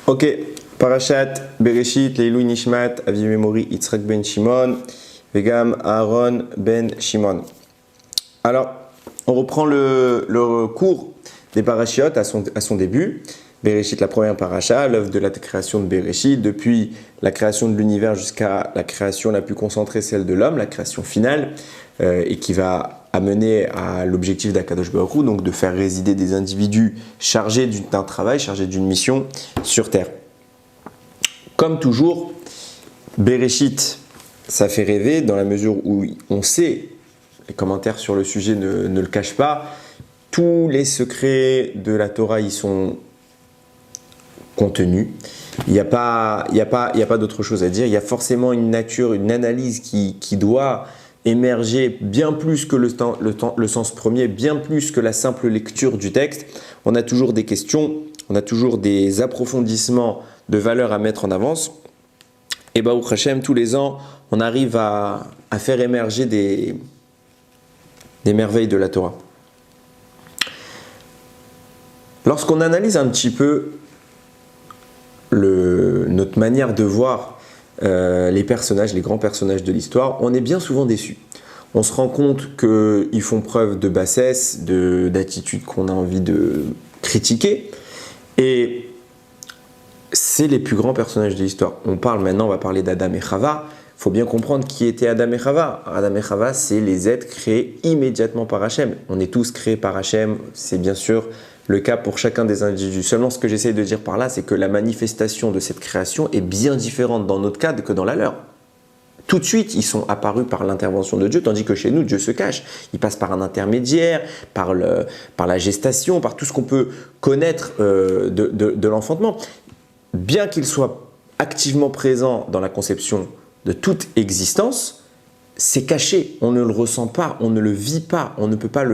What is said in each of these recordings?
Ok, Parashat Bereshit, Leilui Nishmat, Avi Memori, Yitzhak ben Shimon, Vegam Aaron ben Shimon. Alors, on reprend le cours des parashiot à son début. Bereshit, la première parasha, l'œuvre de la création de Bereshit, depuis la création de l'univers jusqu'à la création la plus concentrée, celle de l'homme, la création finale, et qui va amener à l'objectif d'Akadosh Baruch Hu, donc de faire résider des individus chargés d'un travail, chargés d'une mission sur terre. Comme toujours, Bereshit, ça fait rêver dans la mesure où on sait, les commentaires sur le sujet ne le cachent pas, tous les secrets de la Torah y sont contenus. Il n'y a pas d'autre chose à dire. Il y a forcément une nature, une analyse qui doit émerger bien plus que le sens premier, bien plus que la simple lecture du texte. On a toujours des questions, on a toujours des approfondissements de valeur à mettre en avance. Et Baruch Hashem, tous les ans, on arrive à faire émerger des merveilles de la Torah. Lorsqu'on analyse un petit peu notre manière de voir les personnages, les grands personnages de l'histoire, on est bien souvent déçu. On se rend compte qu'ils font preuve de bassesse, d'attitude qu'on a envie de critiquer. Et c'est les plus grands personnages de l'histoire. On va parler d'Adam et Chava. Il faut bien comprendre qui était Adam et Chava. Adam et Chava, c'est les êtres créés immédiatement par Hachem. On est tous créés par Hachem, c'est bien sûr le cas pour chacun des individus. Seulement, ce que j'essaie de dire par là, c'est que la manifestation de cette création est bien différente dans notre cas que dans la leur. Tout de suite, ils sont apparus par l'intervention de Dieu, tandis que chez nous, Dieu se cache. Il passe par un intermédiaire, par la gestation, par tout ce qu'on peut connaître de l'enfantement. Bien qu'il soit activement présent dans la conception de toute existence, c'est caché, on ne le ressent pas, on ne le vit pas, on ne peut pas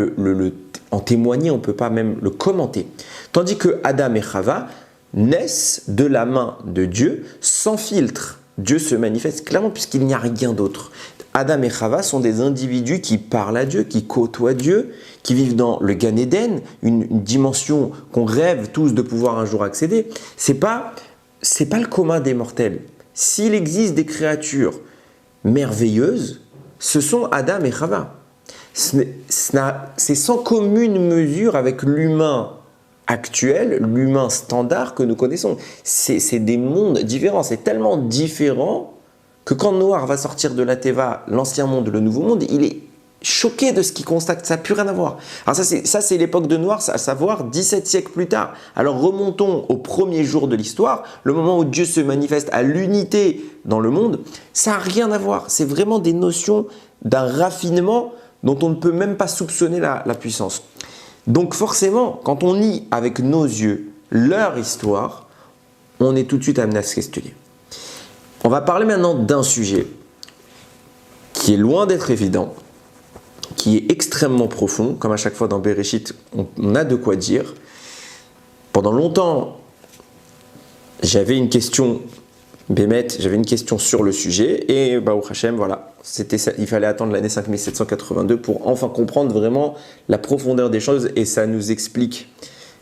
en témoigner, on ne peut pas même le commenter. Tandis que Adam et Chava naissent de la main de Dieu sans filtre. Dieu se manifeste clairement puisqu'il n'y a rien d'autre. Adam et Chava sont des individus qui parlent à Dieu, qui côtoient Dieu, qui vivent dans le Gan Eden, une dimension qu'on rêve tous de pouvoir un jour accéder. C'est pas le commun des mortels. S'il existe des créatures merveilleuses, ce sont Adam et Chava. C'est sans commune mesure avec l'humain actuel, l'humain standard que nous connaissons. C'est des mondes différents. C'est tellement différent que quand Noir va sortir de la Teva, l'ancien monde, le nouveau monde, il est choqué de ce qu'il constate. Ça n'a plus rien à voir. Alors ça c'est l'époque de Noir, à savoir 17 siècles plus tard. Alors remontons au premier jour de l'histoire, le moment où Dieu se manifeste à l'unité dans le monde. Ça n'a rien à voir. C'est vraiment des notions d'un raffinement dont on ne peut même pas soupçonner la puissance. Donc forcément, quand on lit avec nos yeux leur histoire, on est tout de suite amené à se questionner. On va parler maintenant d'un sujet qui est loin d'être évident, qui est extrêmement profond, comme à chaque fois dans Bereshit, on a de quoi dire. Pendant longtemps, j'avais une question sur le sujet, et Baruch Hashem, voilà, il fallait attendre l'année 5782 pour enfin comprendre vraiment la profondeur des choses, et ça nous explique.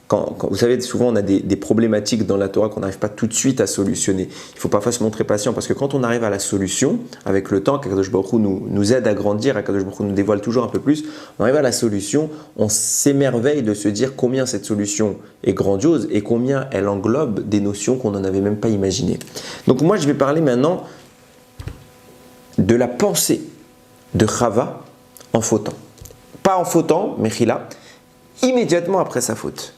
Quand vous savez, souvent on a des problématiques dans la Torah qu'on n'arrive pas tout de suite à solutionner. Il faut parfois se montrer patient parce que quand on arrive à la solution, avec le temps, qu'Akadosh Baruch Hu nous aide à grandir, qu'Akadosh Baruch Hu nous dévoile toujours un peu plus, on arrive à la solution, on s'émerveille de se dire combien cette solution est grandiose et combien elle englobe des notions qu'on n'en avait même pas imaginées. Donc moi je vais parler maintenant de la pensée de Chava en fautant. Pas en fautant, Mechila, immédiatement après sa faute.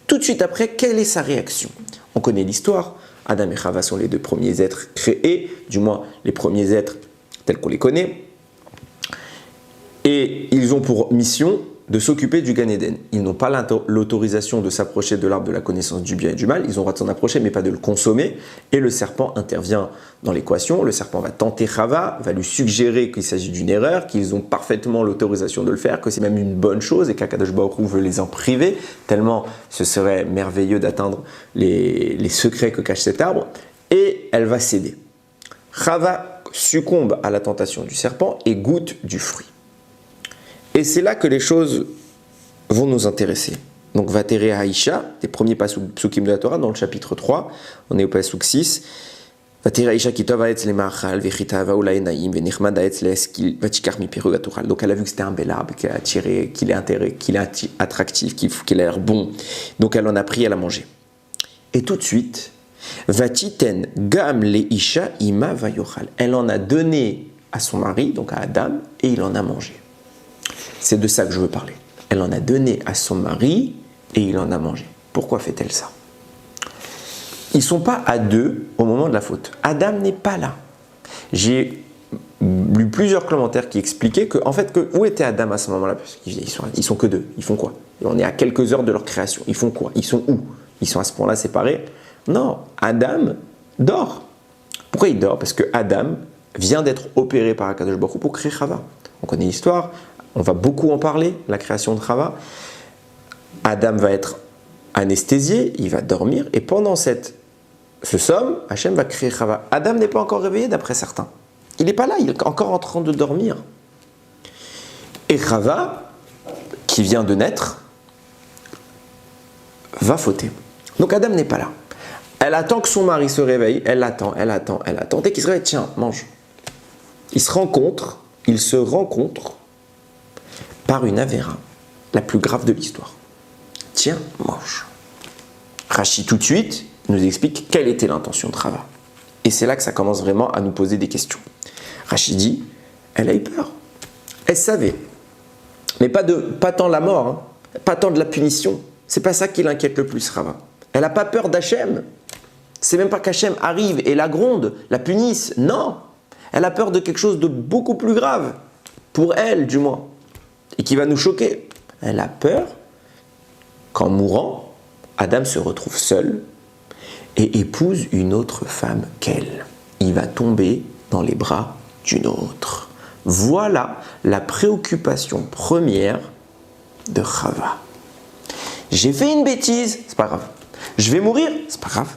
Tout de suite après, quelle est sa réaction? On connaît l'histoire. Adam et Chava sont les deux premiers êtres créés, du moins les premiers êtres tels qu'on les connaît. Et ils ont pour mission de s'occuper du Gan Eden. Ils n'ont pas l'autorisation de s'approcher de l'arbre de la connaissance du bien et du mal. Ils ont le droit de s'en approcher, mais pas de le consommer. Et le serpent intervient dans l'équation. Le serpent va tenter Chava, va lui suggérer qu'il s'agit d'une erreur, qu'ils ont parfaitement l'autorisation de le faire, que c'est même une bonne chose et qu'Akadosh Baruch Hu veut les en priver, tellement ce serait merveilleux d'atteindre les secrets que cache cet arbre. Et elle va céder. Chava succombe à la tentation du serpent et goûte du fruit. Et c'est là que les choses vont nous intéresser. Donc Vatere Haïcha, les premiers psukim de la Torah, dans le chapitre 3, on est au pasuk 6. Vatere Haïcha kitov haetz lemachal, vechitava ulaenaim, venichmad haetz leeskil, vatikar mi perug atoral. Donc elle a vu que c'était un bel arbre, qui a attiré, qu'il est attractif, qu'il a l'air bon. Donc elle en a pris, elle a mangé. Et tout de suite, Vatiten gam leisha ima vayochal. Elle en a donné à son mari, donc à Adam, et il en a mangé. C'est de ça que je veux parler. Elle en a donné à son mari et il en a mangé. Pourquoi fait-elle ça? Ils ne sont pas à deux au moment de la faute. Adam n'est pas là. J'ai lu plusieurs commentaires qui expliquaient que, en fait, où était Adam à ce moment-là? Parce qu'ils sont que deux. Ils font quoi? On est à quelques heures de leur création. Ils font quoi? Ils sont où? Ils sont à ce point-là séparés? Non, Adam dort. Pourquoi il dort? Parce que Adam vient d'être opéré par Akadosh Baruch Hu pour créer Chava. On connaît l'histoire. On va beaucoup en parler, la création de Chava. Adam va être anesthésié, il va dormir, et pendant ce somme, Hachem va créer Chava. Adam n'est pas encore réveillé d'après certains. Il n'est pas là, il est encore en train de dormir. Et Chava, qui vient de naître, va fauter. Donc Adam n'est pas là. Elle attend que son mari se réveille, elle attend. Dès qu'il se réveille, tiens, mange. Ils se rencontrent par une avéra, la plus grave de l'histoire. Tiens, mange. Rashi tout de suite nous explique quelle était l'intention de Chava. Et c'est là que ça commence vraiment à nous poser des questions. Rashi dit, elle a eu peur. Elle savait. Mais pas tant la mort, hein, pas tant de la punition. C'est pas ça qui l'inquiète le plus, Chava. Elle n'a pas peur d'Hachem. C'est même pas qu'Hachem arrive et la gronde, la punisse. Non. Elle a peur de quelque chose de beaucoup plus grave. Pour elle, du moins. Et qui va nous choquer. Elle a peur qu'en mourant, Adam se retrouve seul et épouse une autre femme qu'elle. Il va tomber dans les bras d'une autre. Voilà la préoccupation première de Chava. J'ai fait une bêtise, c'est pas grave. Je vais mourir, c'est pas grave.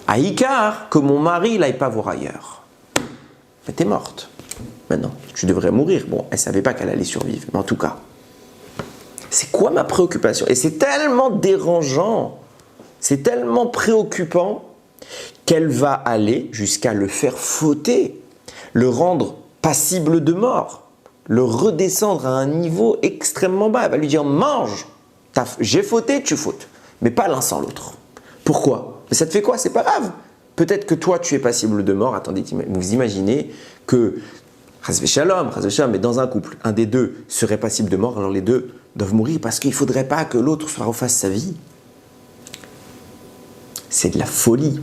Aïkar, que mon mari n'aille pas voir ailleurs. Mais t'es morte. Maintenant, tu devrais mourir. Bon, elle ne savait pas qu'elle allait survivre, mais en tout cas, c'est quoi ma préoccupation? Et c'est tellement dérangeant, c'est tellement préoccupant qu'elle va aller jusqu'à le faire fauter, le rendre passible de mort, le redescendre à un niveau extrêmement bas. Elle va lui dire, mange, j'ai fauté, tu fautes, mais pas l'un sans l'autre. Pourquoi? Mais ça te fait quoi? C'est pas grave. Peut-être que toi, tu es passible de mort. Attendez, vous imaginez que Chas v'shalom, mais dans un couple, un des deux serait passible de mort, alors les deux doivent mourir parce qu'il ne faudrait pas que l'autre se refasse sa vie. C'est de la folie.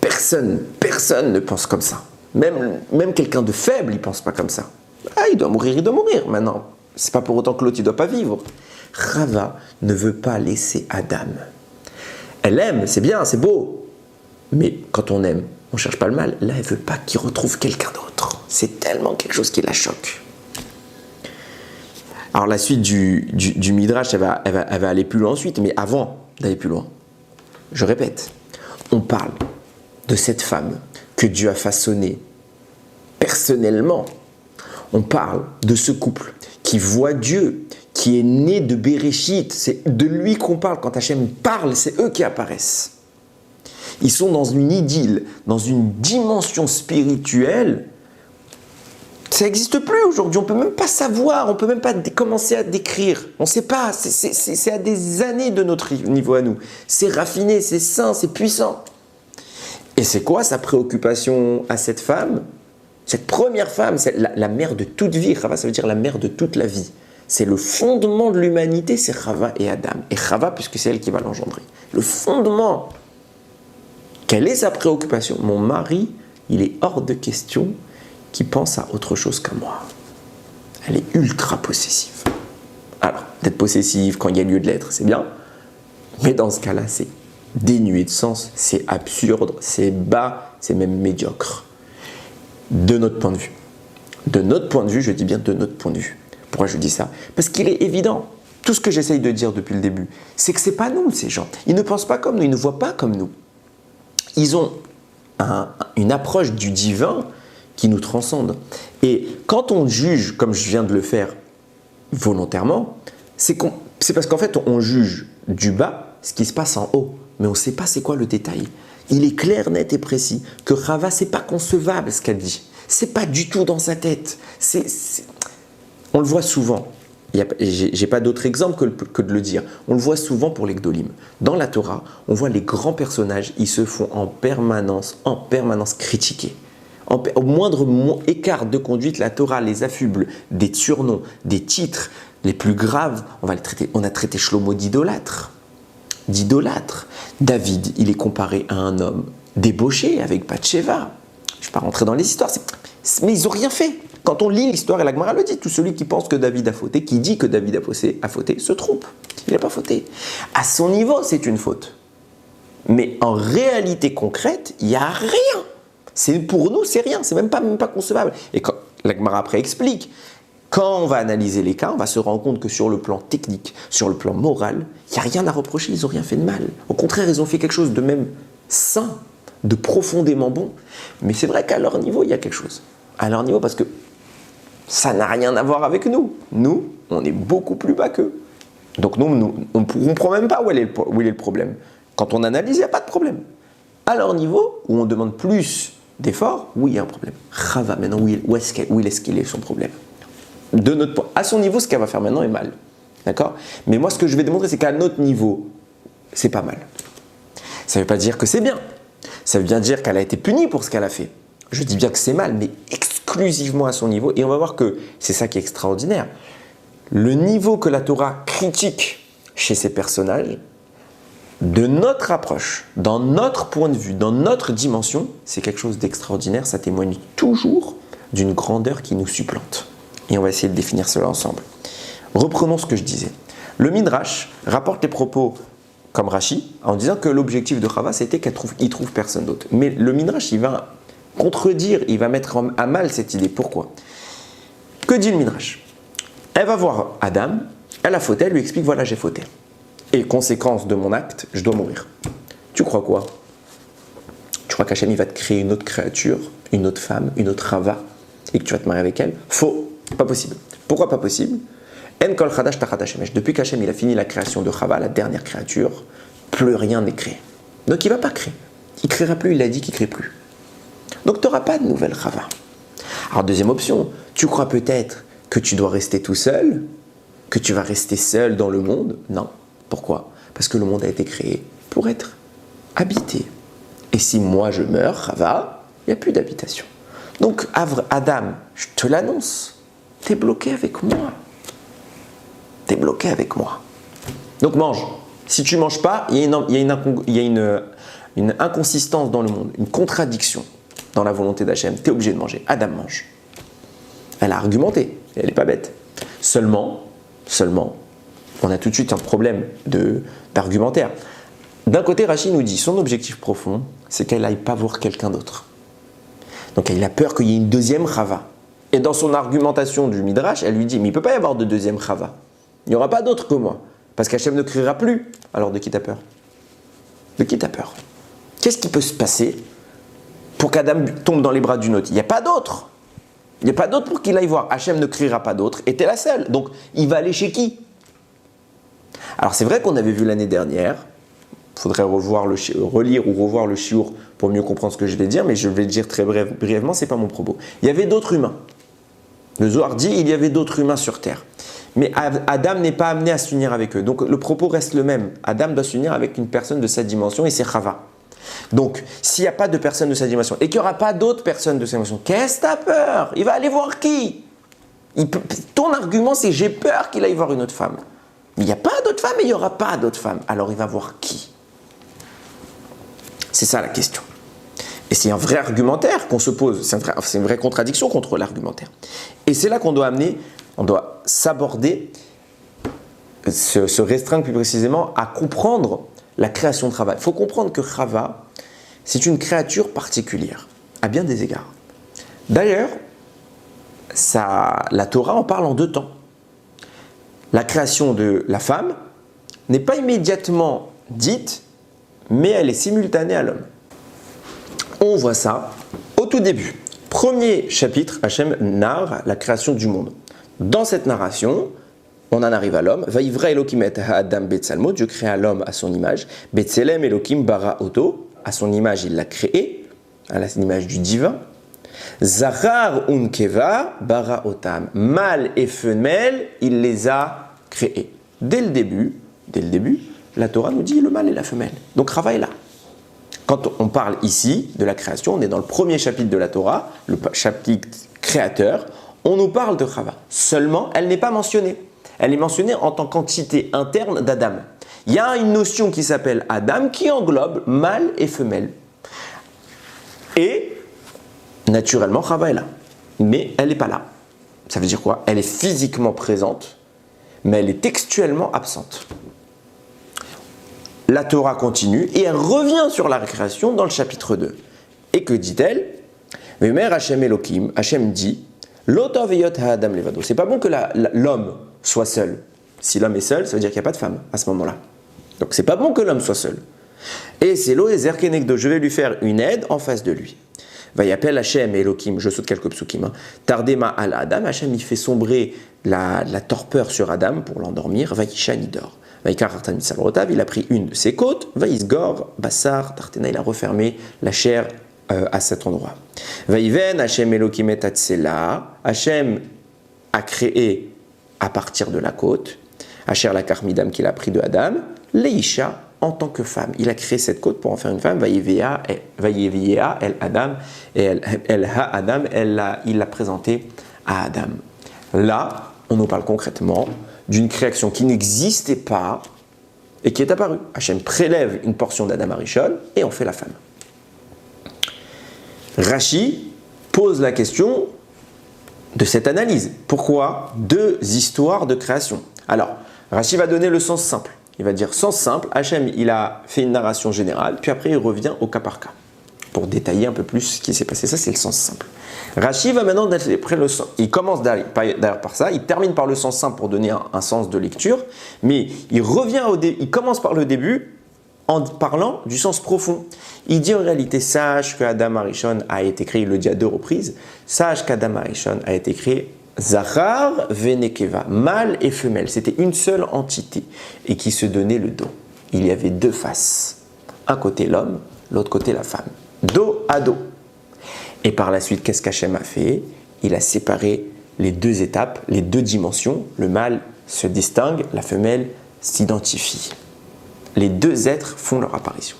Personne ne pense comme ça. Même quelqu'un de faible, il ne pense pas comme ça. Ah, il doit mourir. Maintenant, c'est pas pour autant que l'autre, il ne doit pas vivre. Chava ne veut pas laisser Adam. Elle aime, c'est bien, c'est beau. Mais quand on aime, on ne cherche pas le mal. Là, elle ne veut pas qu'il retrouve quelqu'un d'autre. C'est tellement quelque chose qui la choque. Alors la suite du Midrash, elle va aller plus loin ensuite. Mais avant d'aller plus loin, je répète, on parle de cette femme que Dieu a façonnée personnellement. On parle de ce couple qui voit Dieu, qui est né de Bereshit. C'est de lui qu'on parle. Quand Hachem parle, c'est eux qui apparaissent. Ils sont dans une idylle, dans une dimension spirituelle. Ça n'existe plus aujourd'hui. On ne peut même pas savoir, on ne peut même pas commencer à décrire. On ne sait pas. C'est à des années de notre niveau à nous. C'est raffiné, c'est sain, c'est puissant. Et c'est quoi sa préoccupation à cette femme? Cette première femme, c'est la mère de toute vie. Chava, ça veut dire la mère de toute la vie. C'est le fondement de l'humanité, c'est Chava et Adam. Et Chava, puisque c'est elle qui va l'engendrer. Le fondement. Quelle est sa préoccupation? Mon mari, il est hors de question qu'il pense à autre chose qu'à moi. Elle est ultra possessive. Alors, d'être possessive quand il y a lieu de l'être, c'est bien. Mais dans ce cas-là, c'est dénué de sens, c'est absurde, c'est bas, c'est même médiocre. De notre point de vue. De notre point de vue, je dis bien de notre point de vue. Pourquoi je dis ça? Parce qu'il est évident, tout ce que j'essaye de dire depuis le début, c'est que ce n'est pas nous, ces gens. Ils ne pensent pas comme nous, ils ne voient pas comme nous. Ils ont une approche du divin qui nous transcende. Et quand on juge, comme je viens de le faire volontairement, c'est C'est parce qu'en fait, on juge du bas ce qui se passe en haut, mais on ne sait pas c'est quoi le détail. Il est clair, net et précis que Chava, c'est pas concevable ce qu'elle dit. C'est pas du tout dans sa tête. On le voit souvent. J'ai pas d'autre exemple que de le dire. On le voit souvent pour les Gdolim. Dans la Torah, on voit les grands personnages, ils se font en permanence critiquer. Au moindre écart de conduite, la Torah les affuble des surnoms, des titres les plus graves. On a traité Shlomo d'idolâtre. David, il est comparé à un homme débauché avec Bathsheba. Je ne vais pas rentrer dans les histoires, mais ils n'ont rien fait. Quand on lit l'histoire, et la Gemara le dit, tout celui qui pense que David a fauté, qui dit que David a fauté, se trompe. Il n'a pas fauté. À son niveau, c'est une faute. Mais en réalité concrète, il n'y a rien. Pour nous, c'est rien. C'est même pas concevable. Et quand la Gemara après explique, quand on va analyser les cas, on va se rendre compte que sur le plan technique, sur le plan moral, il n'y a rien à reprocher, ils n'ont rien fait de mal. Au contraire, ils ont fait quelque chose de même sain, de profondément bon. Mais c'est vrai qu'à leur niveau, il y a quelque chose. À leur niveau, parce que ça n'a rien à voir avec nous. Nous, on est beaucoup plus bas qu'eux. Donc nous on ne comprend même pas où est le problème. Quand on analyse, il n'y a pas de problème. À leur niveau, où on demande plus d'efforts, oui, il y a un problème. Chava, maintenant, où est-ce qu'il est son problème? À son niveau, ce qu'elle va faire maintenant est mal. D'accord? Mais moi, ce que je vais démontrer, c'est qu'à notre niveau, c'est pas mal. Ça ne veut pas dire que c'est bien. Ça veut bien dire qu'elle a été punie pour ce qu'elle a fait. Je dis bien que c'est mal, mais exclusivement à son niveau. Et on va voir que c'est ça qui est extraordinaire. Le niveau que la Torah critique chez ces personnages, de notre approche, dans notre point de vue, dans notre dimension, c'est quelque chose d'extraordinaire. Ça témoigne toujours d'une grandeur qui nous supplante. Et on va essayer de définir cela ensemble. Reprenons ce que je disais. Le Midrash rapporte les propos comme Rashi en disant que l'objectif de Chava, c'était qu'il trouve personne d'autre. Mais le Midrash, il va contredire, il va mettre à mal cette idée. Pourquoi? Que dit le Midrash? Elle va voir Adam, elle a fauté, elle lui explique, voilà, j'ai fauté. Et conséquence de mon acte, je dois mourir. Tu crois quoi? Tu crois qu'Hachem, il va te créer une autre créature, une autre femme, une autre Chava, et que tu vas te marier avec elle? Faux. Pas possible. Pourquoi pas possible? En kol chadash tachat hashemesh. Depuis qu'Hachem il a fini la création de Chava, la dernière créature, plus rien n'est créé. Donc il ne va pas créer. Il ne créera plus, il a dit qu'il ne crée plus. Donc tu n'auras pas de nouvelle Chava. Alors deuxième option, tu crois peut-être que tu dois rester tout seul, que tu vas rester seul dans le monde? Non. Pourquoi? Parce que le monde a été créé pour être habité. Et si moi je meurs, Chava, il n'y a plus d'habitation. Donc Adam, je te l'annonce, t'es bloqué avec moi. T'es bloqué avec moi. Donc mange. Si tu ne manges pas, il y a une inconsistance dans le monde, une contradiction dans la volonté d'Hachem. Tu es obligé de manger. Adam mange. Elle a argumenté, elle n'est pas bête. Seulement, on a tout de suite un problème d'argumentaire. D'un côté, Rashi nous dit, son objectif profond, c'est qu'elle n'aille pas voir quelqu'un d'autre. Donc il a peur qu'il y ait une deuxième Chava. Et dans son argumentation du Midrash, elle lui dit, mais il ne peut pas y avoir de deuxième Chava. Il n'y aura pas d'autre que moi. Parce qu'Hachem ne criera plus. Alors de qui t'as peur? De qui t'as peur? Qu'est-ce qui peut se passer pour qu'Adam tombe dans les bras d'une autre? Il n'y a pas d'autre. Il n'y a pas d'autre pour qu'il aille voir. Hachem ne criera pas d'autre. Et t'es la seule. Donc il va aller chez qui? Alors c'est vrai qu'on avait vu l'année dernière. Il faudrait relire ou revoir le shiur pour mieux comprendre ce que je vais dire. Mais je vais le dire très brièvement, ce n'est pas mon propos. Il y avait d'autres humains. Le Zohar dit il y avait d'autres humains sur terre. Mais Adam n'est pas amené à s'unir avec eux. Donc le propos reste le même. Adam doit s'unir avec une personne de sa dimension et c'est Chava. Donc s'il n'y a pas de personne de sa dimension et qu'il n'y aura pas d'autres personnes de sa dimension, qu'est-ce que tu as peur? Il va aller voir qui? Ton argument c'est j'ai peur qu'il aille voir une autre femme. Mais il n'y a pas d'autres femmes et il n'y aura pas d'autres femmes. Alors il va voir qui? C'est ça la question. Et c'est un vrai argumentaire qu'on se pose. C'est une vraie contradiction contre l'argumentaire. Et c'est là qu'on doit amener, on doit s'aborder, se restreindre plus précisément à comprendre la création de Chava. Il faut comprendre que Chava, c'est une créature particulière, à bien des égards. D'ailleurs, la Torah en parle en deux temps. La création de la femme n'est pas immédiatement dite, mais elle est simultanée à l'homme. On voit ça au tout début. Premier chapitre, Hachem narre la création du monde. Dans cette narration, on en arrive à l'homme. Vaïvra Elohim et Adam Betsalmo, Dieu créa l'homme à son image. Betselem Elohim bara oto, à son image il l'a créé, à l'image du divin. Zahar unkeva bara otam, mâle et femelle, il les a créés. Dès le début, la Torah nous dit le mâle et la femelle. Donc Rava est là. Quand on parle ici de la création, on est dans le premier chapitre de la Torah, le chapitre créateur, on nous parle de Rava. Seulement, elle n'est pas mentionnée. Elle est mentionnée en tant qu'entité interne d'Adam. Il y a une notion qui s'appelle Adam qui englobe mâle et femelle. Et naturellement, Rava est là. Mais elle n'est pas là. Ça veut dire quoi? Elle est physiquement présente, mais elle est textuellement absente. La Torah continue et elle revient sur la création dans le chapitre 2. Et que dit-elle? Vemer Hashem Elohim, Hashem dit, L'otov eyot ha'adam levado. C'est pas bon que l'homme soit seul. Si l'homme est seul, ça veut dire qu'il n'y a pas de femme à ce moment-là. Donc c'est pas bon que l'homme soit seul. Et c'est l'oezer kenegdo, je vais lui faire une aide en face de lui. Va y appeler Hashem et Elohim, je saute quelques psukim. Tardema al Adam, Hashem il fait sombrer la torpeur sur Adam pour l'endormir. Va yishan il dort. Il a pris une de ses côtes, Vaïsgor, Bassar, Tartena, il a refermé la chair à cet endroit. Vaïven, Hachem Elohim et Tatsela, Hachem a créé à partir de la côte, Hacher la Karmidam qu'il a pris de Adam, Leisha en tant que femme. Il a créé cette côte pour en faire une femme, Vaïvea, El Adam, et El Ha Adam, il l'a présentée à Adam. Là, on nous parle concrètement d'une création qui n'existait pas et qui est apparue. Hachem prélève une portion d'Adam Arishon et en fait la femme. Rashi pose la question de cette analyse. Pourquoi deux histoires de création? Alors, Rashi va donner le sens simple. Il va dire sens simple, Hachem il a fait une narration générale, puis après il revient au cas par cas pour détailler un peu plus ce qui s'est passé. Ça c'est le sens simple. Rashi va maintenant d'après le sens. Il commence d'ailleurs par ça, il termine par le sens simple pour donner un sens de lecture, mais il revient il commence par le début en parlant du sens profond. Il dit en réalité, sache que Adam Arishon a été créé, il le dit à 2 reprises, sache qu'Adam Arishon a été créé Zahar Venekeva, mâle et femelle. C'était une seule entité et qui se donnait le dos. Il y avait 2 faces. Un côté l'homme, l'autre côté la femme. Dos à dos. Et par la suite, qu'est-ce qu'Hachem a fait? Il a séparé les 2 étapes, les 2 dimensions. Le mâle se distingue, la femelle s'identifie. Les 2 êtres font leur apparition.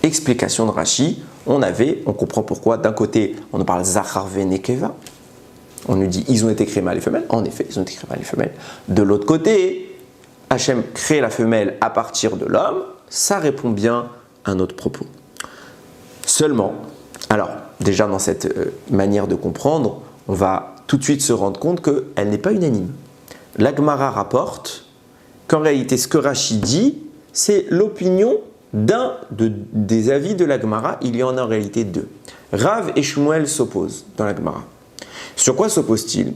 Explication de Rashi, on comprend pourquoi. D'un côté, on nous parle Zachar Venekeva. On nous dit, ils ont été créés mâle et femelle. En effet, ils ont été créés mâle et femelle. De l'autre côté, Hachem crée la femelle à partir de l'homme. Ça répond bien à notre propos. Seulement, alors, déjà dans cette manière de comprendre, on va tout de suite se rendre compte qu'elle n'est pas unanime. L'Agmara rapporte qu'en réalité, ce que Rashi dit, c'est l'opinion des avis de l'Agmara. Il y en a en réalité 2. Rav et Shmuel s'opposent dans l'Agmara. Sur quoi s'oppose-t-il?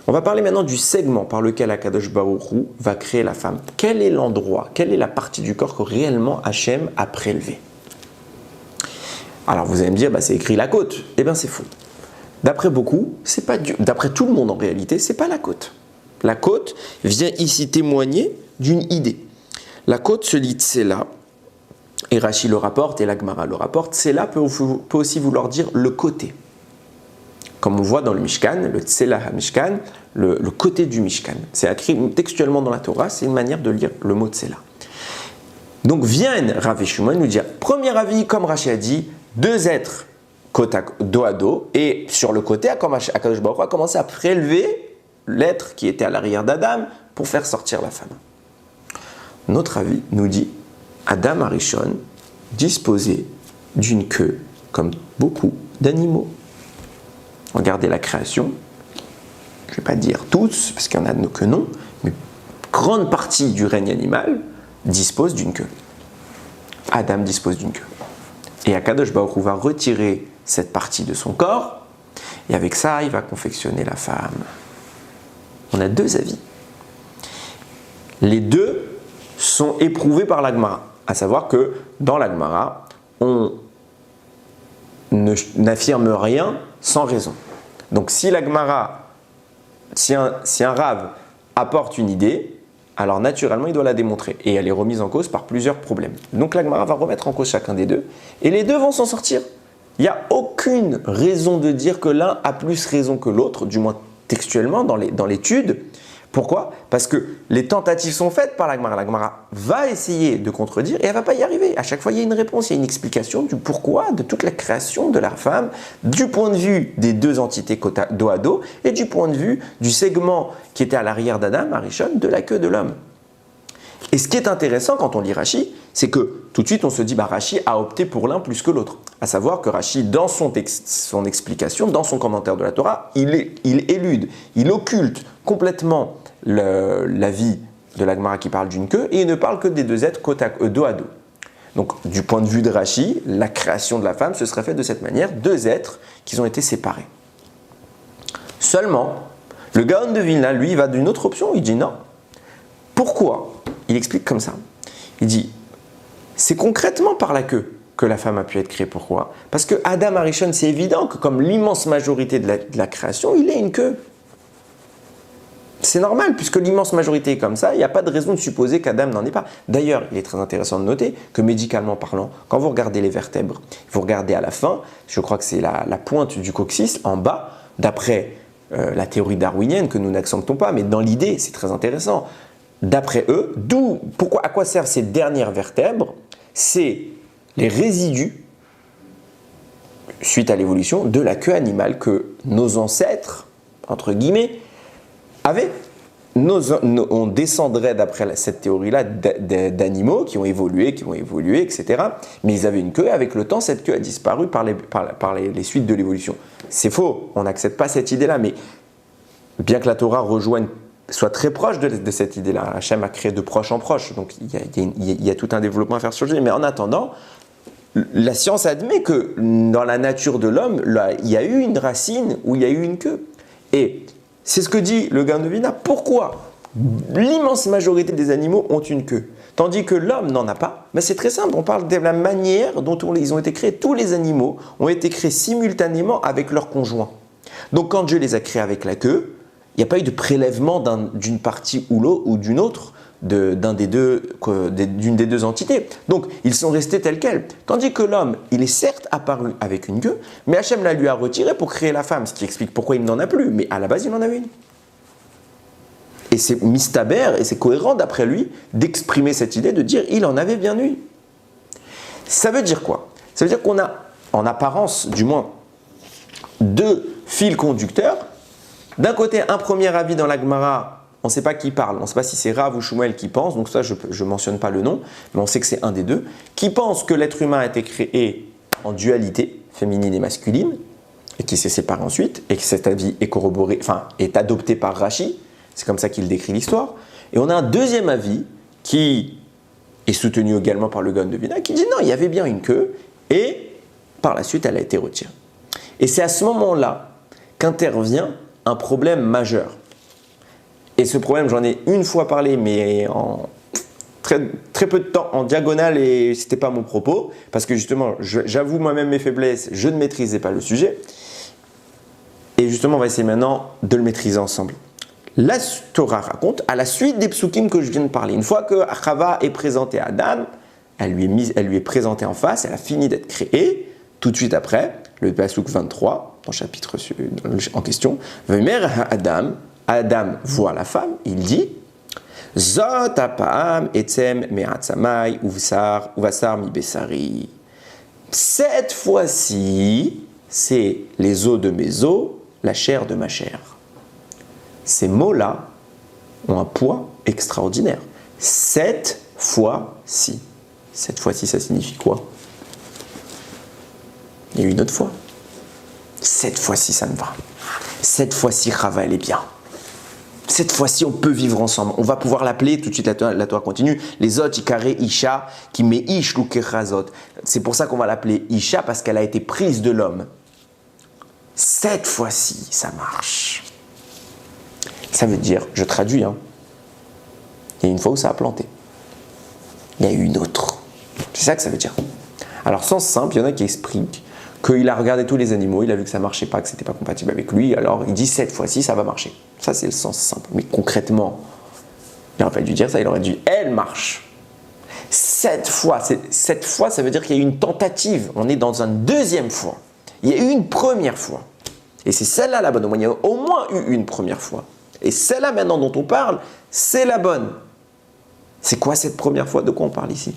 On va parler maintenant du segment par lequel Akadosh Baruch Hu va créer la femme. Quel est l'endroit, quelle est la partie du corps que réellement Hachem a prélevé? Alors vous allez me dire, c'est écrit la côte. Eh bien c'est faux. D'après beaucoup, c'est pas d'après tout le monde en réalité, c'est pas la côte. La côte vient ici témoigner d'une idée. La côte se lit Tsela, et Rashi le rapporte, et l'Agmara le rapporte. Tsela peut aussi vouloir dire le côté. Comme on voit dans le Mishkan, le Tsela HaMishkan, le côté du Mishkan. C'est écrit textuellement dans la Torah, c'est une manière de lire le mot Tsela. Donc viennent Rav et Shmuel nous dire, premier avis, comme Rashi a dit, 2 êtres dos à dos, et sur le côté, Akadosh Baruch Hu a commencé à prélever l'être qui était à l'arrière d'Adam pour faire sortir la femme. Notre avis nous dit, Adam Arishon disposait d'une queue, comme beaucoup d'animaux. Regardez la création, je ne vais pas dire tous, parce qu'il y en a que non, mais grande partie du règne animal dispose d'une queue. Adam dispose d'une queue. Et Akadosh Baruch Hu va retirer cette partie de son corps, et avec ça, il va confectionner la femme. On a 2 avis. Les 2 sont éprouvés par l'Agmara, à savoir que dans l'Agmara, on n'affirme rien sans raison. Donc si l'Agmara, si un Rav apporte une idée, alors naturellement, il doit la démontrer. Et elle est remise en cause par plusieurs problèmes. Donc la Gemara va remettre en cause chacun des deux, et les deux vont s'en sortir. Il n'y a aucune raison de dire que l'un a plus raison que l'autre, du moins textuellement dans l'étude. Pourquoi? Parce que les tentatives sont faites par la Gemara. La Gemara va essayer de contredire et elle ne va pas y arriver. À chaque fois, il y a une réponse, il y a une explication du pourquoi de toute la création de la femme, du point de vue des deux entités dos à dos et du point de vue du segment qui était à l'arrière d'Adam, Arishon, de la queue de l'homme. Et ce qui est intéressant quand on lit Rashi, c'est que tout de suite on se dit Rashi a opté pour l'un plus que l'autre. À savoir que Rashi, dans son explication, dans son commentaire de la Torah, il élude, il occulte complètement l'avis de la Gemara qui parle d'une queue et il ne parle que des deux êtres dos à dos. Donc du point de vue de Rashi, la création de la femme se serait faite de cette manière, deux êtres qui ont été séparés. Seulement, le Gaon de Vilna, lui, va d'une autre option, il dit non. Pourquoi? Il explique comme ça. Il dit, c'est concrètement par la queue que la femme a pu être créée. Pourquoi? Parce que Adam Arishon, c'est évident que comme l'immense majorité de la création, il est une queue. C'est normal, puisque l'immense majorité est comme ça, il n'y a pas de raison de supposer qu'Adam n'en est pas. D'ailleurs, il est très intéressant de noter que médicalement parlant, quand vous regardez les vertèbres, vous regardez à la fin, je crois que c'est la pointe du coccyx, en bas, d'après la théorie darwinienne que nous n'acceptons pas, mais dans l'idée, c'est très intéressant. D'après eux, à quoi servent ces dernières vertèbres? C'est les résidus, suite à l'évolution, de la queue animale que nos ancêtres, entre guillemets, avaient. On descendrait d'après cette théorie-là d'animaux qui ont évolué, etc. Mais ils avaient une queue, avec le temps, cette queue a disparu par les suites de l'évolution. C'est faux, on n'accepte pas cette idée-là, mais bien que la Torah soit très proche de cette idée-là. Hachem a créé de proche en proche, donc il y a tout un développement à faire sur le sujet. Mais en attendant, la science admet que dans la nature de l'homme, il y a eu une racine où il y a eu une queue. Et c'est ce que dit le Gaon de Vilna. Pourquoi l'immense majorité des animaux ont une queue, tandis que l'homme n'en a pas? Mais c'est très simple, on parle de la manière dont ils ont été créés. Tous les animaux ont été créés simultanément avec leur conjoint. Donc quand Dieu les a créés avec la queue, il n'y a pas eu de prélèvement d'une partie ou d'une autre, d'une des deux entités. Donc, ils sont restés tels quels. Tandis que l'homme, il est certes apparu avec une queue, mais Hachem la lui a retirée pour créer la femme, ce qui explique pourquoi il n'en a plus. Mais à la base, il en avait une. Et c'est mistaber, et c'est cohérent d'après lui, d'exprimer cette idée, de dire il en avait bien une. Ça veut dire quoi? Ça veut dire qu'on a, en apparence du moins, deux fils conducteurs. D'un côté, un premier avis dans la Gemara, on ne sait pas qui parle, on ne sait pas si c'est Rav ou Shmuel qui pense, donc ça je ne mentionne pas le nom, mais on sait que c'est un des deux, qui pense que l'être humain a été créé en dualité, féminine et masculine, et qui s'est séparé ensuite, et que cet avis est corroboré, est adopté par Rashi, c'est comme ça qu'il décrit l'histoire. Et on a un deuxième avis qui est soutenu également par le Gaon de Vilna, qui dit non, il y avait bien une queue, et par la suite elle a été retirée. Et c'est à ce moment-là qu'intervient un problème majeur. Et ce problème, j'en ai une fois parlé, mais en très, très peu de temps, en diagonale, et ce n'était pas mon propos, parce que justement, j'avoue moi-même mes faiblesses, je ne maîtrisais pas le sujet. Et justement, on va essayer maintenant de le maîtriser ensemble. La Torah raconte, à la suite des psukim que je viens de parler, une fois que Chava est présentée à Adam, elle lui est présentée en face, elle a fini d'être créée, tout de suite après, le pasuk 23, dans le chapitre en question, Vemer Adam voit la femme, il dit Zot apam etzem me'atzamai uvasar mi besari. Cette fois-ci, c'est les os de mes os, la chair de ma chair. Ces mots-là ont un poids extraordinaire. Cette fois-ci. Cette fois-ci, ça signifie quoi? Il y a eu une autre fois. Cette fois-ci, ça me va. Cette fois-ci, Chava, elle est bien. Cette fois-ci, on peut vivre ensemble. On va pouvoir l'appeler, tout de suite, la Torah continue, les autres, Ikaré Isha, qui met Ish Lukechazot. C'est pour ça qu'on va l'appeler Isha, parce qu'elle a été prise de l'homme. Cette fois-ci, ça marche. Ça veut dire, je traduis, il y a une fois où ça a planté. Il y a eu une autre. C'est ça que ça veut dire. Alors, sens simple, il y en a qui expliquent qu'il a regardé tous les animaux, il a vu que ça ne marchait pas, que ce n'était pas compatible avec lui, alors il dit cette fois-ci ça va marcher. Ça c'est le sens simple. Mais concrètement, Il n'aurait pas dû dire ça, il aurait dit elle marche. 7 fois, ça veut dire qu'il y a eu une tentative. On est dans une deuxième fois. Il y a eu une première fois. Et c'est celle-là la bonne. Il y a au moins eu une première fois. Et celle-là maintenant dont on parle, c'est la bonne. C'est quoi cette première fois? De quoi on parle ici?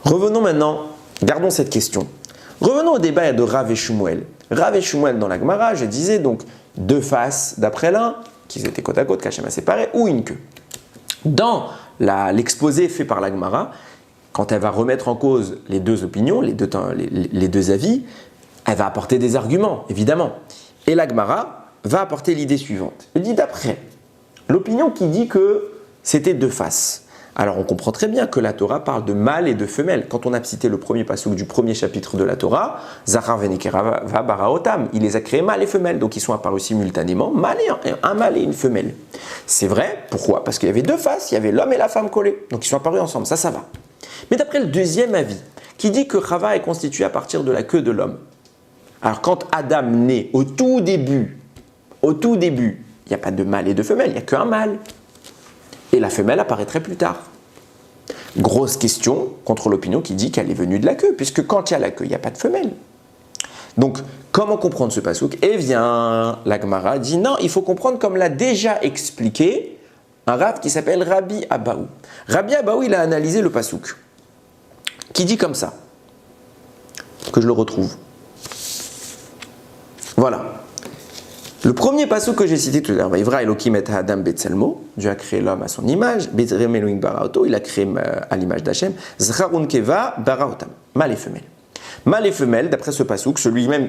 Revenons maintenant, gardons cette question. Revenons au débat de Rav et Shmuel. Rav et Shmuel dans la Gemara, je disais donc deux faces d'après l'un, qu'ils étaient côte à côte, qu'Hachem a séparé, ou une queue. Dans l'exposé fait par la Gemara, quand elle va remettre en cause les deux opinions, les deux avis, elle va apporter des arguments, évidemment. Et la Gemara va apporter l'idée suivante. Elle dit d'après l'opinion qui dit que c'était deux faces. Alors on comprend très bien que la Torah parle de mâle et de femelle. Quand on a cité le premier pasuk du premier chapitre de la Torah, Zachar venekera va bara otam, il les a créés mâle et femelle, donc ils sont apparus simultanément, un mâle et une femelle. C'est vrai, pourquoi? Parce qu'il y avait deux faces, il y avait l'homme et la femme collés, donc ils sont apparus ensemble, ça va. Mais d'après le deuxième avis, qui dit que Chava est constituée à partir de la queue de l'homme. Alors quand Adam naît, au tout début, il n'y a pas de mâle et de femelle, il n'y a qu'un mâle. Et la femelle apparaîtrait plus tard. Grosse question contre l'opinion qui dit qu'elle est venue de la queue, puisque quand il y a la queue, il n'y a pas de femelle. Donc, comment comprendre ce passouk? Eh bien, la Gemara dit non, il faut comprendre comme l'a déjà expliqué un rav qui s'appelle Rabbi Abaou. Rabbi Abaou, il a analysé le passouk, qui dit comme ça, que je le retrouve. Voilà. Le premier passouk que j'ai cité tout à l'heure, Vayivra Elokim et Adam Betselmo, Dieu a créé l'homme à son image, Betrem Elohim Baraoto, il a créé à l'image d'Hachem, Zcharun Keva Baraotam, mâle et femelle. Mâle et femelle, d'après ce passouk,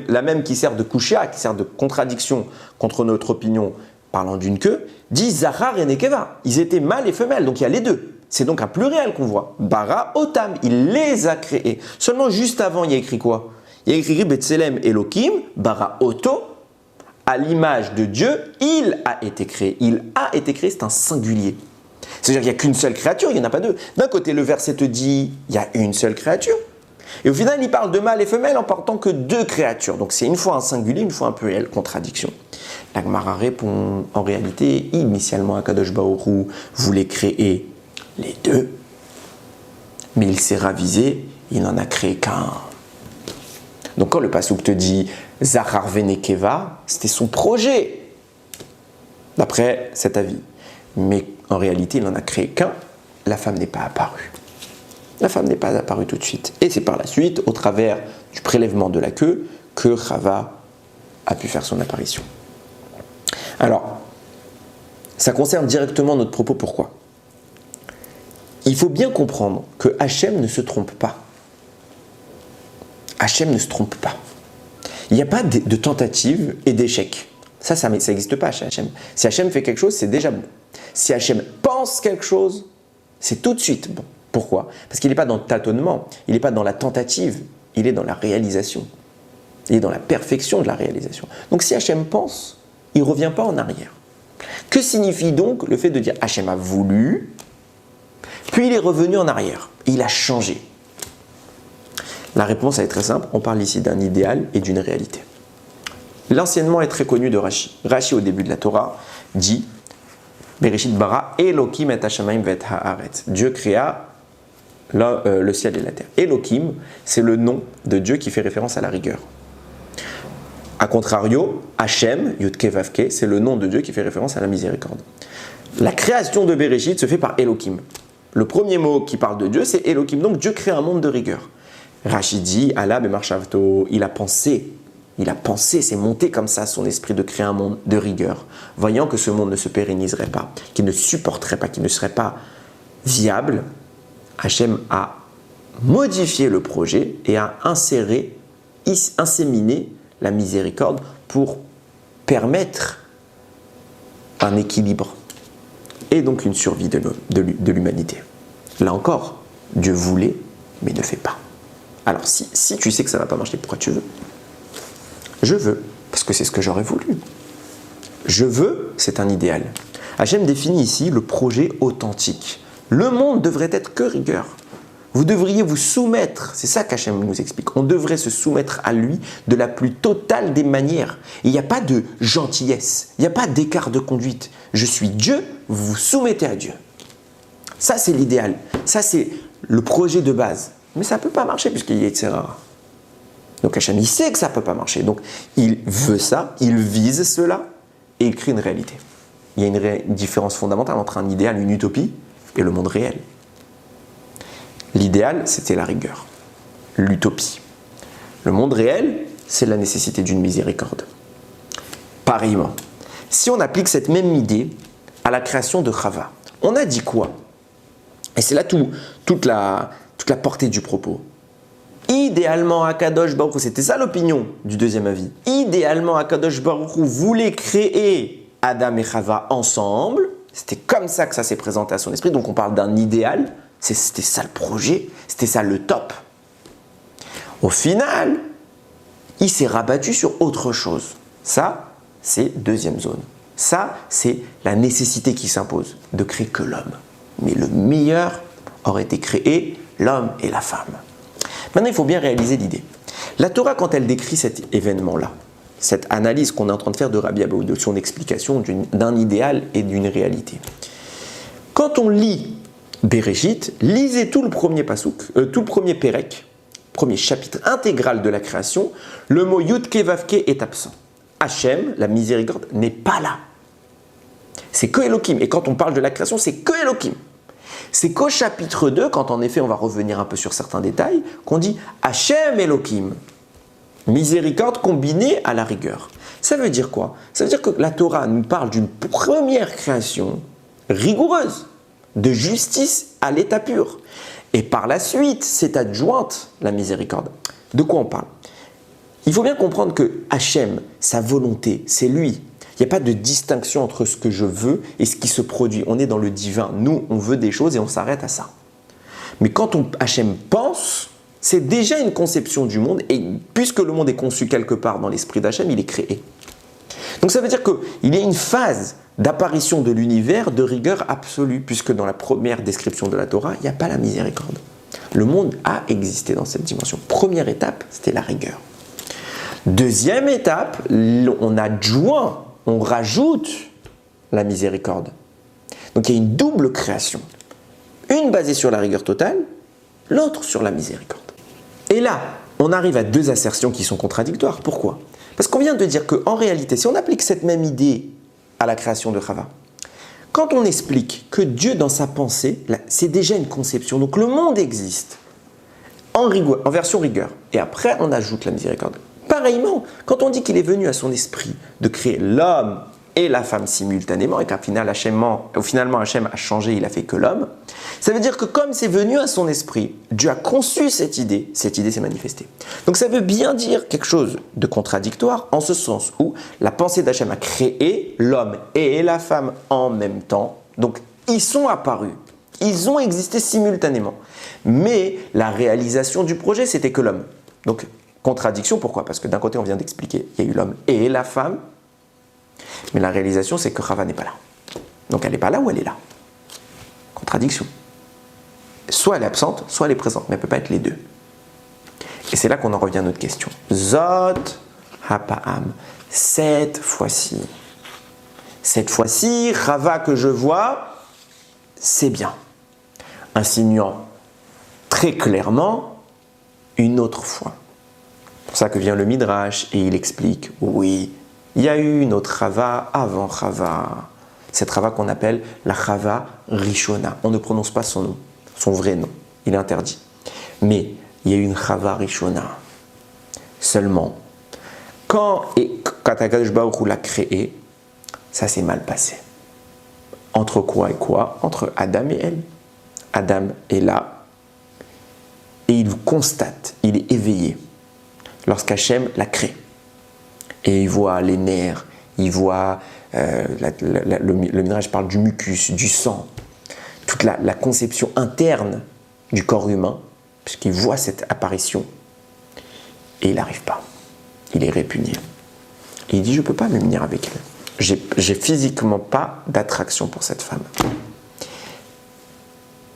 la même qui sert de kusha, qui sert de contradiction contre notre opinion parlant d'une queue, dit Zachar et Nekeva. Ils étaient mâle et femelle, donc il y a les deux. C'est donc un pluriel qu'on voit. Baraotam, il les a créés. Seulement juste avant, il y a écrit quoi? Il y a écrit Betselem Elokim Baraoto. À l'image de Dieu, il a été créé. Il a été créé, c'est un singulier. C'est-à-dire qu'il n'y a qu'une seule créature, il n'y en a pas deux. D'un côté, le verset te dit, il y a une seule créature. Et au final, il parle de mâle et femelle en partant que deux créatures. Donc c'est une fois un singulier, une fois un pluriel, contradiction. La Gemara répond, en réalité, initialement, Akadosh Baruch Hu voulait créer les deux. Mais il s'est ravisé, il n'en a créé qu'un. Donc quand le passouk te dit Zachar venekeva, c'était son projet, d'après cet avis. Mais en réalité, il n'en a créé qu'un, la femme n'est pas apparue. La femme n'est pas apparue tout de suite. Et c'est par la suite, au travers du prélèvement de la queue, que Chava a pu faire son apparition. Alors, ça concerne directement notre propos, pourquoi? Il faut bien comprendre que Hachem ne se trompe pas. Hachem ne se trompe pas. Il n'y a pas de tentative et d'échec. Ça n'existe pas chez Hachem. Si Hachem fait quelque chose, c'est déjà bon. Si Hachem pense quelque chose, c'est tout de suite bon. Pourquoi? Parce qu'il n'est pas dans le tâtonnement, il n'est pas dans la tentative, il est dans la réalisation. Il est dans la perfection de la réalisation. Donc si Hachem pense, il ne revient pas en arrière. Que signifie donc le fait de dire Hachem a voulu, puis il est revenu en arrière, il a changé? La réponse elle est très simple, on parle ici d'un idéal et d'une réalité. L'enseignement est très connu de Rashi. Rashi au début de la Torah dit Bereshit bara Elokim et hashamayim vet haaretz. Dieu créa le ciel et la terre. Elokim, c'est le nom de Dieu qui fait référence à la rigueur. A contrario, Hachem, Yudke Vavke, c'est le nom de Dieu qui fait référence à la miséricorde. La création de Bereshit se fait par Elokim. Le premier mot qui parle de Dieu, c'est Elokim. Donc Dieu crée un monde de rigueur. Rashi dit, Allah bemarchavto, il a pensé, c'est monté comme ça son esprit de créer un monde de rigueur, voyant que ce monde ne se pérenniserait pas, qu'il ne supporterait pas, qu'il ne serait pas viable. Hachem a modifié le projet et a inséminé la miséricorde pour permettre un équilibre et donc une survie de l'humanité. Là encore, Dieu voulait, mais ne fait pas. Alors si tu sais que ça ne va pas marcher, pourquoi tu veux? Je veux, parce que c'est ce que j'aurais voulu. Je veux, c'est un idéal. Hachem définit ici le projet authentique. Le monde devrait être que rigueur. Vous devriez vous soumettre, c'est ça qu'Hachem nous explique. On devrait se soumettre à lui de la plus totale des manières. Il n'y a pas de gentillesse, il n'y a pas d'écart de conduite. Je suis Dieu, vous vous soumettez à Dieu. Ça, c'est l'idéal. Ça, c'est le projet de base. Mais ça ne peut pas marcher puisqu'il y a etc. Donc Hachem, il sait que ça ne peut pas marcher. Donc il veut ça, il vise cela et il crée une réalité. Il y a une différence fondamentale entre un idéal, une utopie et le monde réel. L'idéal, c'était la rigueur, l'utopie. Le monde réel, c'est la nécessité d'une miséricorde. Pareillement, si on applique cette même idée à la création de Chava, on a dit quoi? Et c'est là toute la portée du propos. Idéalement, Akadosh Baruch Hu, c'était ça l'opinion du deuxième avis. Idéalement, Akadosh Baruch Hu voulait créer Adam et Chava ensemble. C'était comme ça que ça s'est présenté à son esprit. Donc on parle d'un idéal. C'était ça le projet. C'était ça le top. Au final, il s'est rabattu sur autre chose. Ça, c'est deuxième zone. Ça, c'est la nécessité qui s'impose de créer que l'homme. Mais le meilleur aurait été créé l'homme et la femme. Maintenant, il faut bien réaliser l'idée. La Torah, quand elle décrit cet événement-là, cette analyse qu'on est en train de faire de Rabbi Abaoud, de son explication d'un idéal et d'une réalité. Quand on lit Bereshit, lisez tout le premier pasouk, tout le premier pérek, premier chapitre intégral de la création, le mot Yudke Vavke est absent. Hachem, la miséricorde, n'est pas là. C'est que Elohim. Et quand on parle de la création, c'est que Elohim. C'est qu'au chapitre 2, quand en effet on va revenir un peu sur certains détails, qu'on dit Hachem Elohim. Miséricorde combinée à la rigueur. Ça veut dire quoi? Ça veut dire que la Torah nous parle d'une première création rigoureuse, de justice à l'état pur. Et par la suite, c'est adjointe la miséricorde. De quoi on parle? Il faut bien comprendre que Hachem, sa volonté, c'est lui. Il n'y a pas de distinction entre ce que je veux et ce qui se produit. On est dans le divin. Nous, on veut des choses et on s'arrête à ça. Mais quand Hachem pense, c'est déjà une conception du monde. Et puisque le monde est conçu quelque part dans l'esprit d'Hachem, il est créé. Donc ça veut dire qu'il y a une phase d'apparition de l'univers de rigueur absolue. Puisque dans la première description de la Torah, il n'y a pas la miséricorde. Le monde a existé dans cette dimension. Première étape, c'était la rigueur. Deuxième étape, on adjoint, on rajoute la miséricorde. Donc il y a une double création. Une basée sur la rigueur totale, l'autre sur la miséricorde. Et là, on arrive à deux assertions qui sont contradictoires. Pourquoi? Parce qu'on vient de dire qu'en réalité, si on applique cette même idée à la création de Chava, quand on explique que Dieu, dans sa pensée, c'est déjà une conception, donc le monde existe en version rigueur, et après on ajoute la miséricorde. Pareillement, quand on dit qu'il est venu à son esprit de créer l'homme et la femme simultanément, et finalement Hachem a changé, il a fait que l'homme, ça veut dire que comme c'est venu à son esprit, Dieu a conçu cette idée s'est manifestée. Donc ça veut bien dire quelque chose de contradictoire, en ce sens où la pensée d'Hachem a créé l'homme et la femme en même temps, donc ils sont apparus, ils ont existé simultanément, mais la réalisation du projet, c'était que l'homme. Donc, contradiction, pourquoi? Parce que d'un côté, on vient d'expliquer, il y a eu l'homme et la femme, mais la réalisation, c'est que Chava n'est pas là. Donc elle n'est pas là ou elle est là? Contradiction. Soit elle est absente, soit elle est présente, mais elle ne peut pas être les deux. Et c'est là qu'on en revient à notre question. Zot Hapa'am. Cette fois-ci, Chava que je vois, c'est bien. Insinuant très clairement une autre fois. C'est pour ça que vient le Midrash et il explique, oui, il y a eu une autre Chava avant Chava. Cette Chava qu'on appelle la Chava Rishona. On ne prononce pas son nom, son vrai nom, il est interdit. Mais il y a eu une Chava Rishona. Seulement, quand Akadosh Baruch Hu l'a créé, ça s'est mal passé. Entre quoi et quoi? Entre Adam et elle. Adam est là et il constate, il est éveillé lorsqu'Hachem la crée. Et il voit les nerfs, il voit, le Midrash parle du mucus, du sang, toute la conception interne du corps humain, puisqu'il voit cette apparition, et il n'arrive pas. Il est répugné. Et il dit, je ne peux pas me venir avec elle. J'ai physiquement pas d'attraction pour cette femme.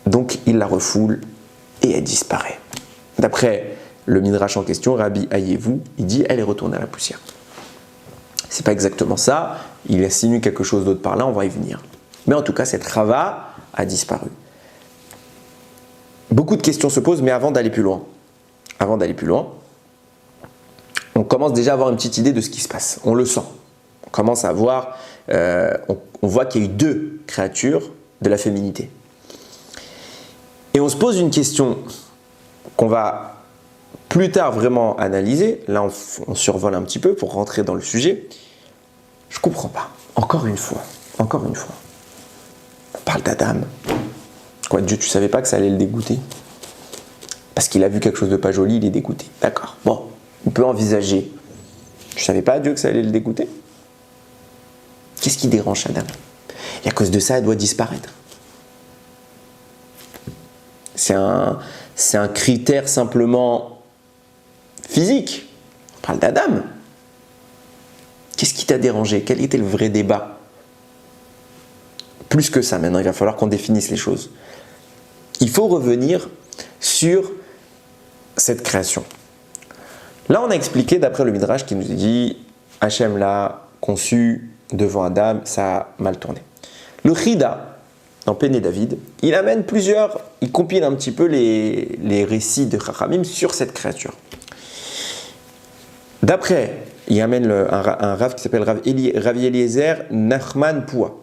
Donc il la refoule et elle disparaît. D'après le Midrash en question, Rabbi Ayevou, il dit elle est retournée à la poussière. C'est pas exactement ça, il insinue quelque chose d'autre par là, on va y venir. Mais en tout cas, cette Rava a disparu. Beaucoup de questions se posent, mais avant d'aller plus loin, on commence déjà à avoir une petite idée de ce qui se passe. On le sent. On commence à voir, on voit qu'il y a eu deux créatures de la féminité. Et on se pose une question qu'on va plus tard vraiment analyser. Là, on survole un petit peu pour rentrer dans le sujet. Je ne comprends pas. Encore une fois. On parle d'Adam. Quoi, Dieu, tu savais pas que ça allait le dégoûter? Parce qu'il a vu quelque chose de pas joli, il est dégoûté. D'accord. Bon, on peut envisager. Tu savais pas, Dieu, que ça allait le dégoûter? Qu'est-ce qui dérange Adam? Et à cause de ça, elle doit disparaître. C'est un critère simplement physique. On parle d'Adam. Qu'est-ce qui t'a dérangé? Quel était le vrai débat? Plus que ça, maintenant, il va falloir qu'on définisse les choses. Il faut revenir sur cette création. Là, on a expliqué, d'après le Midrash, qui nous dit Hachem l'a conçu devant Adam, ça a mal tourné. Le Chida, dans Péné David, il amène il compile un petit peu les récits de Chachamim sur cette créature. D'après, il amène un Rav qui s'appelle Rav Eliezer Nachman Poua.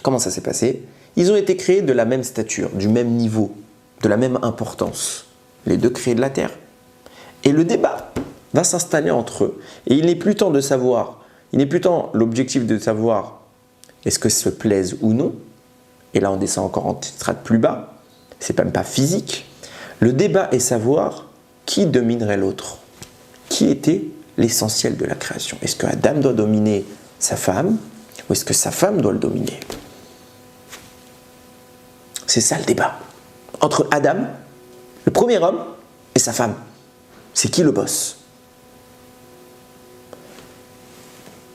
Comment ça s'est passé? Ils ont été créés de la même stature, du même niveau, de la même importance. Les deux créés de la terre. Et le débat va s'installer entre eux. Et il n'est plus temps de savoir, l'objectif de savoir est-ce que se plaise ou non. Et là, on descend encore en strate plus bas. C'est même pas physique. Le débat est savoir qui dominerait l'autre. Qui était l'essentiel de la création? Est-ce que Adam doit dominer sa femme ou est-ce que sa femme doit le dominer? C'est ça le débat. Entre Adam, le premier homme, et sa femme. C'est qui le boss?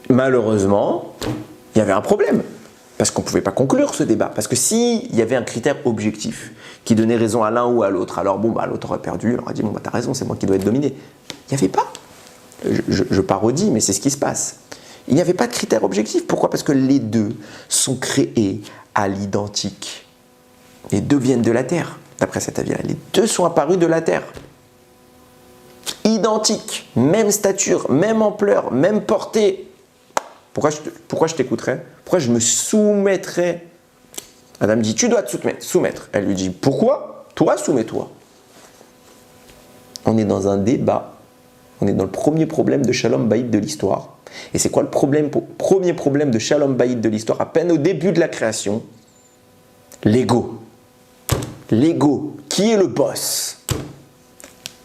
Malheureusement, il y avait un problème. Parce qu'on ne pouvait pas conclure ce débat. Parce que s'il y avait un critère objectif qui donnait raison à l'un ou à l'autre, alors l'autre aurait perdu, il aurait dit t'as raison, c'est moi qui dois être dominé. Il n'y avait pas. Je parodie, mais c'est ce qui se passe. Il n'y avait pas de critère objectif. Pourquoi? Parce que les deux sont créés à l'identique. Les deux viennent de la terre, d'après cet avis-là. Les deux sont apparus de la terre. Identiques, même stature, même ampleur, même portée. Pourquoi je t'écouterais? Pourquoi je me soumettrais? Adam dit, tu dois te soumettre. Elle lui dit, pourquoi? Toi, soumets-toi. On est dans un débat. On est dans le premier problème de Shalom Bayit de l'histoire. Et c'est quoi le premier problème de Shalom Bayit de l'histoire? À peine au début de la création, l'ego. L'ego. Qui est le boss?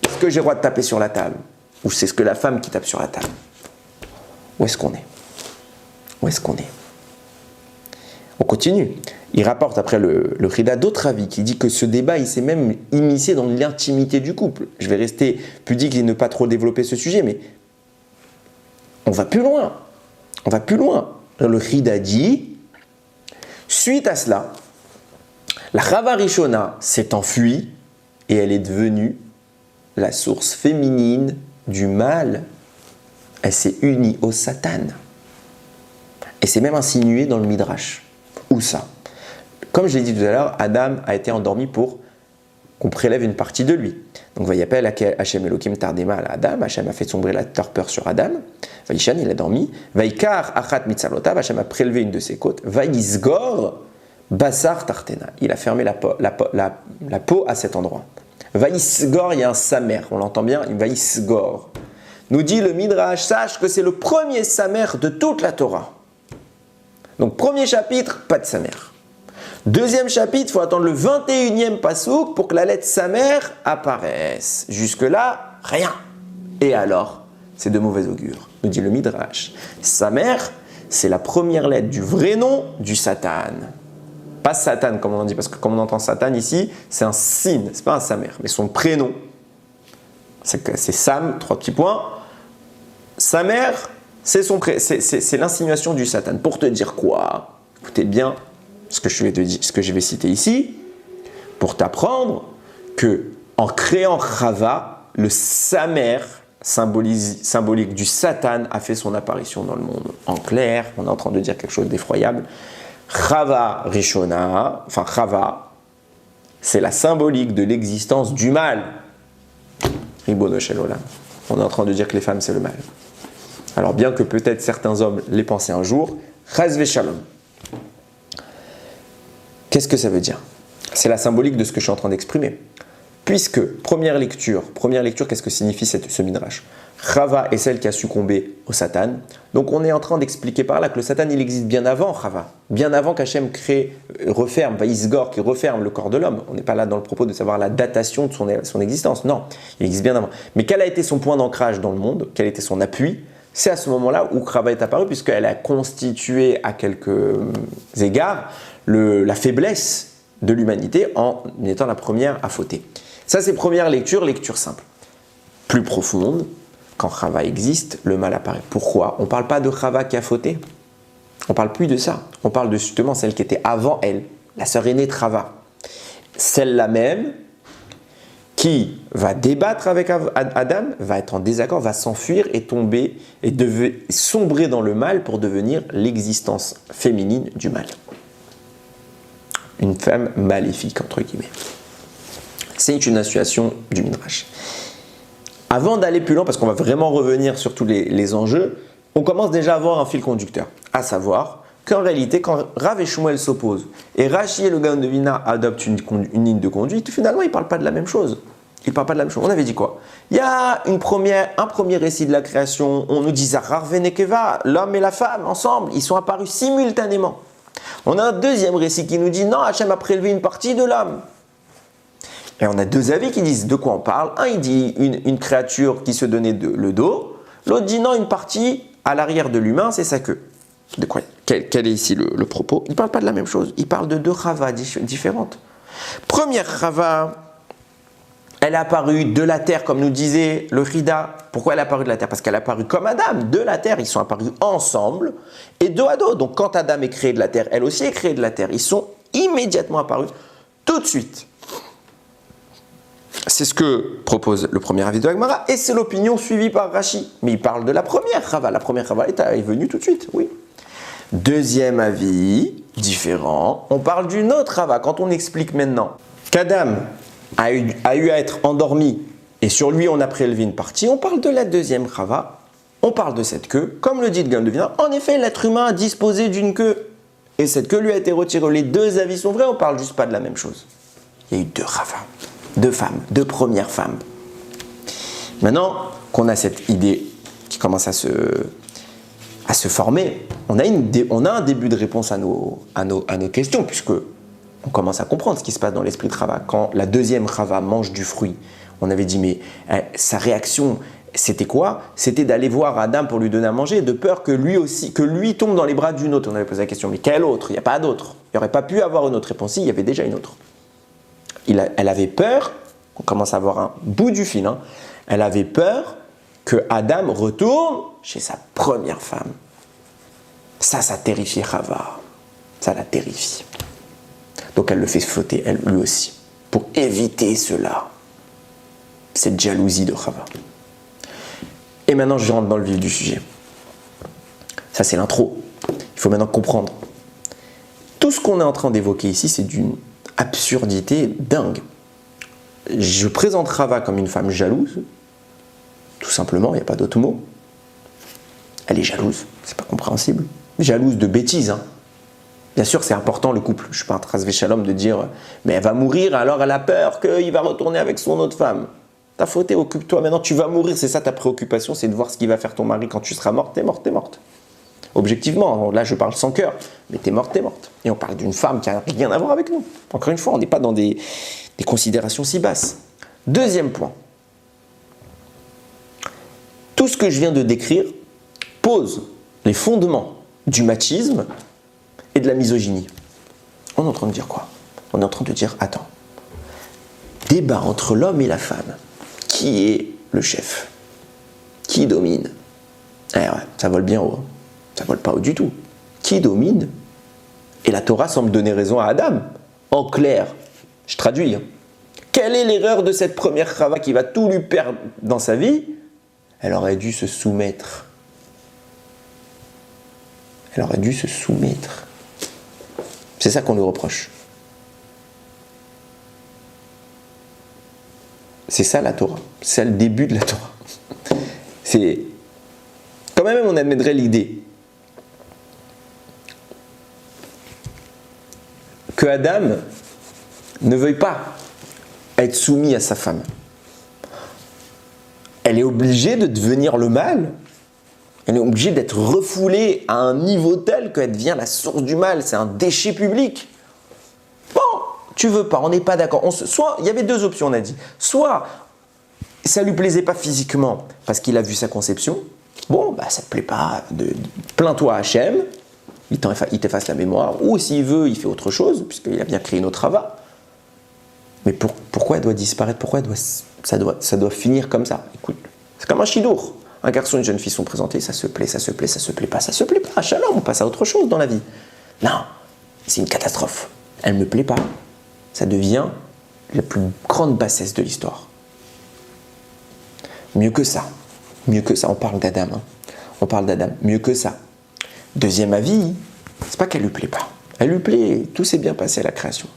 Est-ce que j'ai le droit de taper sur la table? Ou c'est ce que la femme qui tape sur la table? Où est-ce qu'on est? On continue. Il rapporte après le Rida d'autres avis qui dit que ce débat, il s'est même immiscé dans l'intimité du couple. Je vais rester pudique et ne pas trop développer ce sujet, mais on va plus loin. Le Rida dit, suite à cela, la Chava Rishona s'est enfuie et elle est devenue la source féminine du mal. Elle s'est unie au Satan. Et c'est même insinué dans le Midrash. Où ça? Comme je l'ai dit tout à l'heure, Adam a été endormi pour qu'on prélève une partie de lui. Donc, Vayapel Hachem Elohim Tardema à Adam. Hachem a fait sombrer la torpeur sur Adam. Vaïshan, il a dormi. Vaikar Achat Mitzalotav. Hachem a prélevé une de ses côtes. Vaïsgor Basar Tartena. Il a fermé la peau à cet endroit. Vaïsgor, il y a un samer. On l'entend bien. Vaïsgor. Nous dit le Midrash, sache que c'est le premier samer de toute la Torah. Donc, premier chapitre, pas de samer. Deuxième chapitre, il faut attendre le 21e pasouk pour que la lettre samer apparaisse. Jusque-là, rien. Et alors, c'est de mauvais augure, nous dit le Midrash. Samer, c'est la première lettre du vrai nom du Satan. Pas Satan, comme on dit, parce que comme on entend Satan ici, c'est un sin, c'est pas un samer, mais son prénom. C'est Sam, 3 petits points. Samer, c'est l'insinuation du Satan. Pour te dire quoi? Écoutez bien ce que je vais citer ici. Pour t'apprendre que en créant Chava, le Samer symbolique du Satan a fait son apparition dans le monde. En clair, on est en train de dire quelque chose d'effroyable. Chava Rishona, enfin Chava, c'est la symbolique de l'existence du mal. Ribono Shel Olam. On est en train de dire que les femmes, c'est le mal. Alors bien que peut-être certains hommes l'aient pensé un jour, Chas v'Shalom. Qu'est-ce que ça veut dire? C'est la symbolique de ce que je suis en train d'exprimer. Puisque, première lecture, qu'est-ce que signifie ce midrash? Chava est celle qui a succombé au Satan. Donc on est en train d'expliquer par là que le Satan, il existe bien avant Chava. Bien avant qu'Hachem referme, Vaïsgor, qui referme le corps de l'homme. On n'est pas là dans le propos de savoir la datation de son existence. Non, il existe bien avant. Mais quel a été son point d'ancrage dans le monde? Quel était son appui? C'est à ce moment-là où Chava est apparue, puisqu'elle a constitué à quelques égards la faiblesse de l'humanité en étant la première à fauter. Ça, c'est première lecture simple. Plus profonde, quand Chava existe, le mal apparaît. Pourquoi? On ne parle pas de Chava qui a fauté. On ne parle plus de ça. On parle de justement celle qui était avant elle, la sœur aînée de Chava. Celle-là même qui va débattre avec Adam, va être en désaccord, va s'enfuir et tomber et sombrer dans le mal pour devenir l'existence féminine du mal. Une femme maléfique, entre guillemets. C'est une association du Midrash. Avant d'aller plus loin, parce qu'on va vraiment revenir sur tous les enjeux, on commence déjà à avoir un fil conducteur. À savoir qu'en réalité, quand Rav et Shmuel s'opposent et Rashi et le Gaon de Vilna adoptent une ligne de conduite, finalement, ils ne parlent pas de la même chose. On avait dit quoi? Il y a un premier récit de la création. On nous dit Zahar Venekeva, l'homme et la femme, ensemble, ils sont apparus simultanément. On a un deuxième récit qui nous dit non, Hachem a prélevé une partie de l'homme. Et on a deux avis qui disent de quoi on parle. Un, il dit une créature qui se donnait le dos. L'autre dit non, une partie à l'arrière de l'humain, c'est sa queue. De quoi? Quel est ici le propos? Il ne parle pas de la même chose. Il parle de deux Chava différentes. Première Chava, elle est apparue de la terre, comme nous disait le Rida. Pourquoi elle est apparue de la terre? Parce qu'elle est apparue comme Adam, de la terre. Ils sont apparus ensemble et dos à dos. Donc quand Adam est créé de la terre, elle aussi est créée de la terre. Ils sont immédiatement apparus, tout de suite. C'est ce que propose le premier avis de Agmara et c'est l'opinion suivie par Rashi. Mais il parle de la première Chava. La première Chava est venue tout de suite, oui. Deuxième avis, différent, on parle d'une autre Chava. Quand on explique maintenant qu'Adam a eu à être endormi et sur lui on a prélevé une partie, on parle de la deuxième Chava, on parle de cette queue. Comme le dit le Gaon de Vilna, en effet, l'être humain a disposé d'une queue et cette queue lui a été retirée. Les deux avis sont vrais, on parle juste pas de la même chose. Il y a eu deux Chava. Deux femmes, deux premières femmes. Maintenant qu'on a cette idée qui commence à se former, on a un début de réponse à nos questions, puisque on commence à comprendre ce qui se passe dans l'esprit de Chava. Quand la deuxième Chava mange du fruit, on avait dit, mais sa réaction, c'était quoi? C'était d'aller voir Adam pour lui donner à manger, de peur que lui tombe dans les bras d'une autre. On avait posé la question, mais quelle autre? Il n'y a pas d'autre. Il n'y aurait pas pu avoir une autre réponse, il y avait déjà une autre. Elle avait peur, on commence à avoir un bout du fil, elle avait peur que Adam retourne chez sa première femme. Ça terrifiait Chava. Ça la terrifie. Donc elle le fait flotter, elle lui aussi, pour éviter cela. Cette jalousie de Chava. Et maintenant, je rentre dans le vif du sujet. Ça, c'est l'intro. Il faut maintenant comprendre. Tout ce qu'on est en train d'évoquer ici, c'est d'une absurdité dingue. Je présente Chava comme une femme jalouse, tout simplement, il n'y a pas d'autre mot. Elle est jalouse, c'est pas compréhensible. Jalouse de bêtises. Bien sûr, c'est important le couple. Je ne suis pas un Chas v'Shalom de dire mais elle va mourir, alors elle a peur qu'il va retourner avec son autre femme. T'as fauté, occupe-toi, maintenant tu vas mourir, c'est ça ta préoccupation, c'est de voir ce qu'il va faire ton mari quand tu seras morte, t'es morte. Objectivement, là je parle sans cœur, mais t'es morte. Et on parle d'une femme qui n'a rien à voir avec nous. Encore une fois, on n'est pas dans des considérations si basses. Deuxième point. Tout ce que je viens de décrire pose les fondements du machisme et de la misogynie. On est en train de dire quoi? On est en train de dire, attends, débat entre l'homme et la femme. Qui est le chef? Qui domine? Ça vole bien haut. Ça vole pas haut du tout. Qui domine? Et la Torah semble donner raison à Adam. En clair, je traduis. Quelle est l'erreur de cette première Chava qui va tout lui perdre dans sa vie? Elle aurait dû se soumettre. Elle aurait dû se soumettre. C'est ça qu'on lui reproche. C'est ça la Torah. C'est le début de la Torah. C'est quand même on admettrait l'idée que Adam ne veuille pas être soumis à sa femme. Elle est obligée de devenir le mal. Elle est obligée d'être refoulée à un niveau tel qu'elle devient la source du mal. C'est un déchet public. Bon, tu veux pas, on n'est pas d'accord. Soit, il y avait deux options, on a dit. Soit, ça lui plaisait pas physiquement parce qu'il a vu sa conception. Bon, bah ça te plaît pas, plains-toi à Hachem. Il t'efface la mémoire. Ou s'il veut, il fait autre chose, puisqu'il a bien créé une autre Rava. Mais pourquoi elle doit disparaître? Pourquoi ça doit finir comme ça? Écoute, c'est comme un chidour. Un garçon et une jeune fille sont présentés, ça se plaît, ça se plaît, ça se plaît pas, ça se plaît pas. Shalom, on passe à autre chose dans la vie. Non, c'est une catastrophe. Elle me plaît pas. Ça devient la plus grande bassesse de l'histoire. Mieux que ça, on parle d'Adam. Hein. On parle d'Adam, mieux que ça. Deuxième avis, c'est pas qu'elle lui plaît pas. Elle lui plaît, tout s'est bien passé à la création.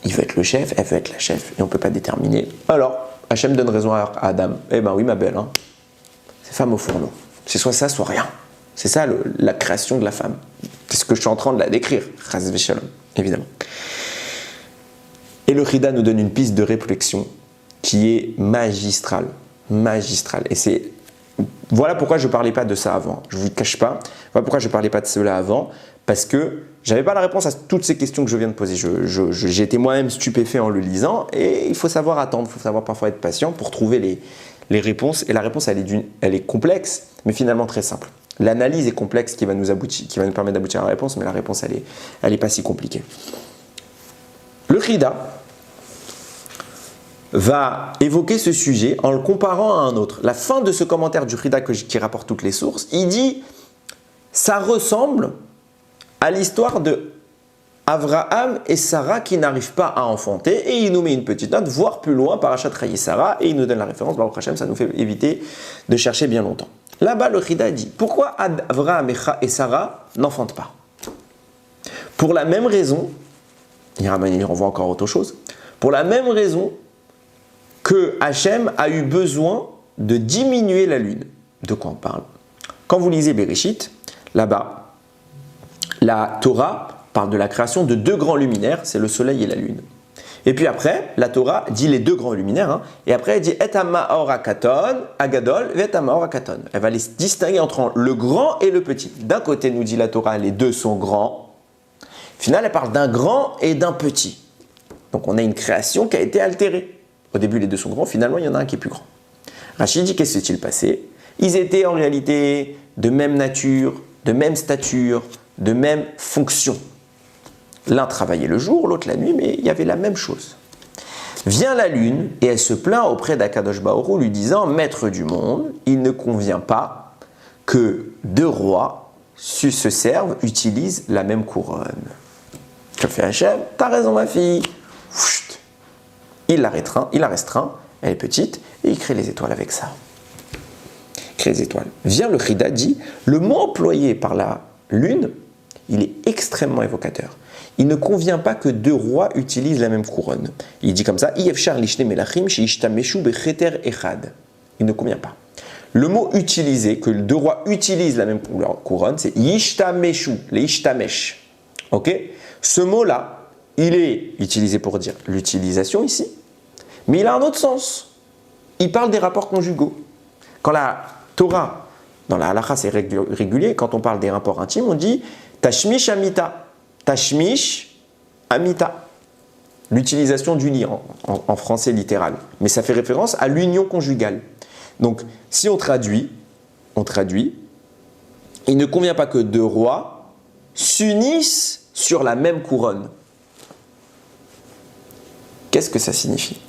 Il veut être le chef, elle veut être la chef, et on ne peut pas déterminer. Alors, Hachem donne raison à Adam. Eh ben oui, ma belle, hein. C'est femme au fourneau. C'est soit ça, soit rien. C'est ça la création de la femme. C'est ce que je suis en train de la décrire. Chas v'shalom, évidemment. Et le Chida nous donne une piste de réflexion qui est magistrale. Magistrale. Et voilà pourquoi je ne parlais pas de ça avant. Je ne vous le cache pas. Voilà pourquoi je ne parlais pas de cela avant. Parce que je n'avais pas la réponse à toutes ces questions que je viens de poser. J'ai été moi-même stupéfait en le lisant. Et il faut savoir attendre. Il faut savoir parfois être patient pour trouver les réponses. Et la réponse, elle est complexe, mais finalement très simple. L'analyse est complexe qui va nous permettre d'aboutir à la réponse, mais la réponse, elle est pas si compliquée. Le Chida va évoquer ce sujet en le comparant à un autre. La fin de ce commentaire du Chida qui rapporte toutes les sources, il dit « ça ressemble à l'histoire de Avraham et Sarah qui n'arrivent pas à enfanter » et il nous met une petite note, voire plus loin, Parashat Chayei Sarah, et il nous donne la référence, Baruch Hashem, ça nous fait éviter de chercher bien longtemps. Là-bas, le Chida dit « pourquoi Avraham et Sarah n'enfantent pas ?» Pour la même raison, il renvoie encore autre chose, pour la même raison que Hachem a eu besoin de diminuer la lune. De quoi on parle? Quand vous lisez Bereshit, là-bas, la Torah parle de la création de deux grands luminaires, c'est le soleil et la lune. Et puis après, la Torah dit les deux grands luminaires, hein, et après elle dit Et hamaor hakaton, agadol, et hamaor hakaton. Elle va les distinguer entre le grand et le petit. D'un côté, nous dit la Torah, les deux sont grands. Au final, elle parle d'un grand et d'un petit. Donc on a une création qui a été altérée. Au début, les deux sont grands, finalement, il y en a un qui est plus grand. Rachid dit qu'est-ce qui s'est-il passé? Ils étaient en réalité de même nature, de même stature, de même fonction. L'un travaillait le jour, l'autre la nuit, mais il y avait la même chose. Vient la lune et elle se plaint auprès d'Akadosh Baruch Hu, lui disant « Maître du monde, il ne convient pas que deux rois se servent, utilisent la même couronne. » Que fait Hachem? T'as raison ma fille. Chut. Il la restreint, elle est petite, et il crée les étoiles avec ça. Il crée les étoiles. Vient le Chida, dit, le mot employé par la lune, il est extrêmement évocateur. Il ne convient pas que deux rois utilisent la même couronne. Il dit comme ça, il ne convient pas. Le mot utilisé, que deux rois utilisent la même couronne, c'est yishtameshu, les ishtamesh. Ok? Ce mot-là, il est utilisé pour dire l'utilisation ici, mais il a un autre sens. Il parle des rapports conjugaux. Quand la Torah, dans la halakha, c'est régulier, quand on parle des rapports intimes, on dit tashmish amita. Tashmish amita. L'utilisation du lit en français littéral. Mais ça fait référence à l'union conjugale. Donc, si on traduit, il ne convient pas que deux rois s'unissent sur la même couronne. Qu'est-ce que ça signifie?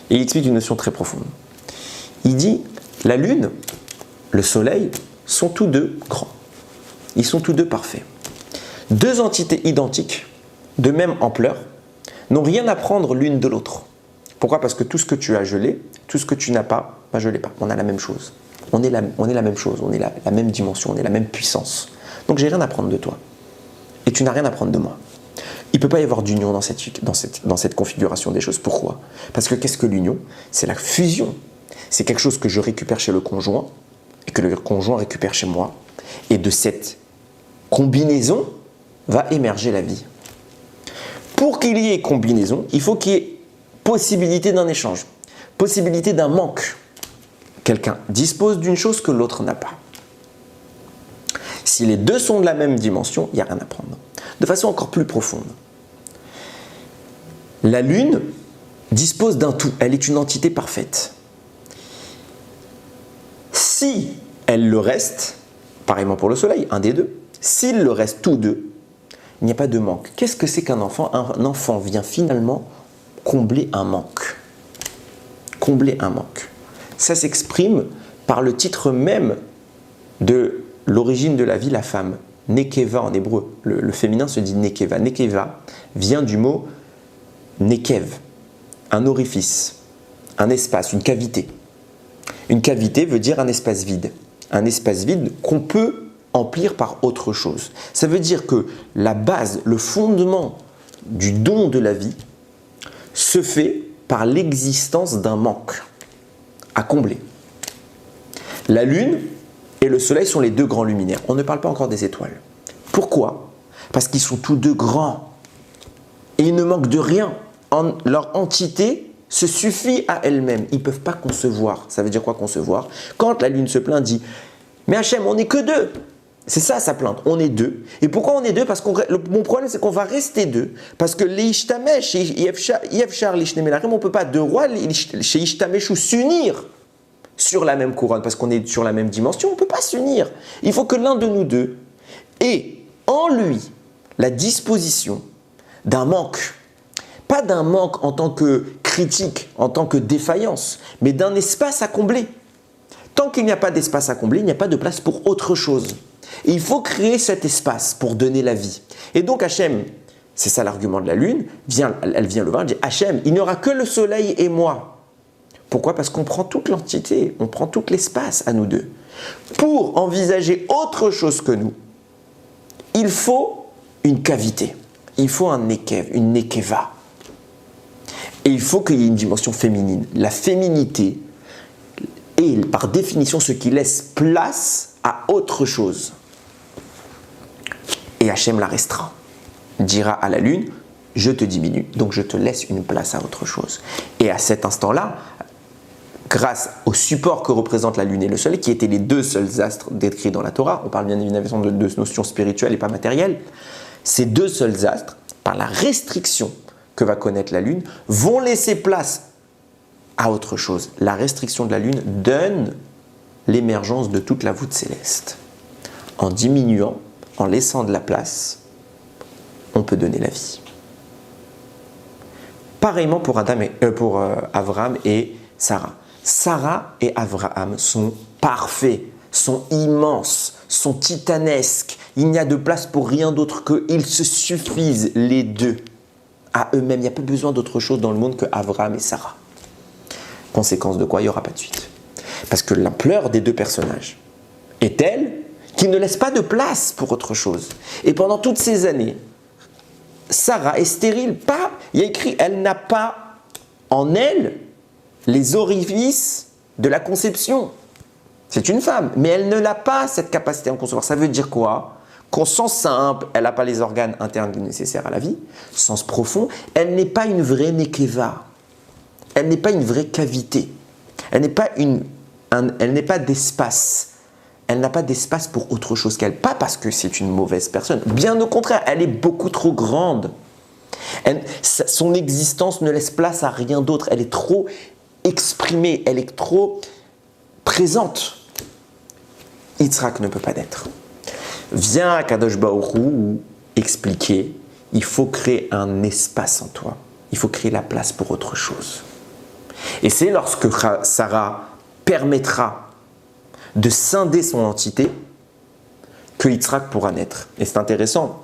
Et il explique une notion très profonde. Il dit, la lune, le soleil, sont tous deux grands. Ils sont tous deux parfaits. Deux entités identiques, de même ampleur, n'ont rien à prendre l'une de l'autre. Pourquoi? Parce que tout ce que tu as, je l'ai. Tout ce que tu n'as pas, ben je ne l'ai pas. On a la même chose. On est la même chose. On est la même dimension. On est la même puissance. Donc, j'ai rien à prendre de toi. Et tu n'as rien à prendre de moi. Il ne peut pas y avoir d'union dans cette configuration des choses. Pourquoi? Parce que qu'est-ce que l'union? C'est la fusion. C'est quelque chose que je récupère chez le conjoint et que le conjoint récupère chez moi. Et de cette combinaison va émerger la vie. Pour qu'il y ait combinaison, il faut qu'il y ait possibilité d'un échange, possibilité d'un manque. Quelqu'un dispose d'une chose que l'autre n'a pas. Si les deux sont de la même dimension, il n'y a rien à prendre. De façon encore plus profonde, la Lune dispose d'un tout. Elle est une entité parfaite. Si elle le reste, pareillement pour le Soleil, un des deux, s'il le reste tous deux, il n'y a pas de manque. Qu'est-ce que c'est qu'un enfant? Un enfant vient finalement combler un manque. Combler un manque. Ça s'exprime par le titre même de l'origine de la vie, la femme. Nekeva en hébreu. Le féminin se dit Nekeva. Nekeva vient du mot Nekev, un orifice, un espace, une cavité. Une cavité veut dire un espace vide. Un espace vide qu'on peut emplir par autre chose. Ça veut dire que la base, le fondement du don de la vie se fait par l'existence d'un manque à combler. La Lune et le Soleil sont les deux grands luminaires. On ne parle pas encore des étoiles. Pourquoi? Parce qu'ils sont tous deux grands. Et ils ne manquent de rien. Leur entité se suffit à elle-même. Ils ne peuvent pas concevoir. Ça veut dire quoi concevoir? Quand la Lune se plaint, dit « Mais Hachem, on n'est que deux !» C'est ça sa plainte. On est deux. Et pourquoi on est deux? Parce que mon problème, c'est qu'on va rester deux. Parce que les Ishtamesh, Yefchar, Lishnemelarim, on ne peut pas deux rois chez Ishtamesh ou s'unir sur la même couronne, parce qu'on est sur la même dimension, on ne peut pas s'unir. Il faut que l'un de nous deux ait en lui la disposition d'un manque. Pas d'un manque en tant que critique, en tant que défaillance, mais d'un espace à combler. Tant qu'il n'y a pas d'espace à combler, il n'y a pas de place pour autre chose. Et il faut créer cet espace pour donner la vie. Et donc Hachem, c'est ça l'argument de la Lune, elle vient le voir, elle dit Hachem, il n'y aura que le Soleil et moi. Pourquoi? Parce qu'on prend toute l'entité, on prend tout l'espace à nous deux. Pour envisager autre chose que nous, il faut une cavité, il faut un nekev, une nekeva. Et il faut qu'il y ait une dimension féminine. La féminité est par définition ce qui laisse place à autre chose. Et Hachem la restreint, dira à la Lune, je te diminue, donc je te laisse une place à autre chose. Et à cet instant-là, grâce au support que représentent la Lune et le Soleil, qui étaient les deux seuls astres décrits dans la Torah, on parle bien évidemment de notions spirituelles et pas matérielles, ces deux seuls astres, par la restriction que va connaître la Lune, vont laisser place à autre chose. La restriction de la Lune donne l'émergence de toute la voûte céleste. En diminuant, en laissant de la place, on peut donner la vie. Pareillement pour Abraham et Sarah. Sarah et Abraham sont parfaits, sont immenses, sont titanesques. Il n'y a de place pour rien d'autre qu'ils se suffisent les deux à eux-mêmes. Il n'y a pas besoin d'autre chose dans le monde que Abraham et Sarah. Conséquence de quoi? Il n'y aura pas de suite. Parce que l'ampleur des deux personnages est telle qu'il ne laisse pas de place pour autre chose. Et pendant toutes ces années, Sarah est stérile. Il y a écrit, elle n'a pas en elle les orifices de la conception. C'est une femme, mais elle ne l'a pas cette capacité à en concevoir. Ça veut dire quoi? Qu'au sens simple, elle n'a pas les organes internes nécessaires à la vie. Sens profond, elle n'est pas une vraie nekeva. Elle n'est pas une vraie cavité. Elle n'est pas d'espace. Elle n'a pas d'espace pour autre chose qu'elle. Pas parce que c'est une mauvaise personne. Bien au contraire, elle est beaucoup trop grande. Son existence ne laisse place à rien d'autre. Elle est trop exprimée. Elle est trop présente. Yitzhak ne peut pas naître. Vient Kadosh Baruch Hu expliquer, il faut créer un espace en toi. Il faut créer la place pour autre chose. Et c'est lorsque Sarah permettra de scinder son entité que Yitzhak pourra naître. Et c'est intéressant,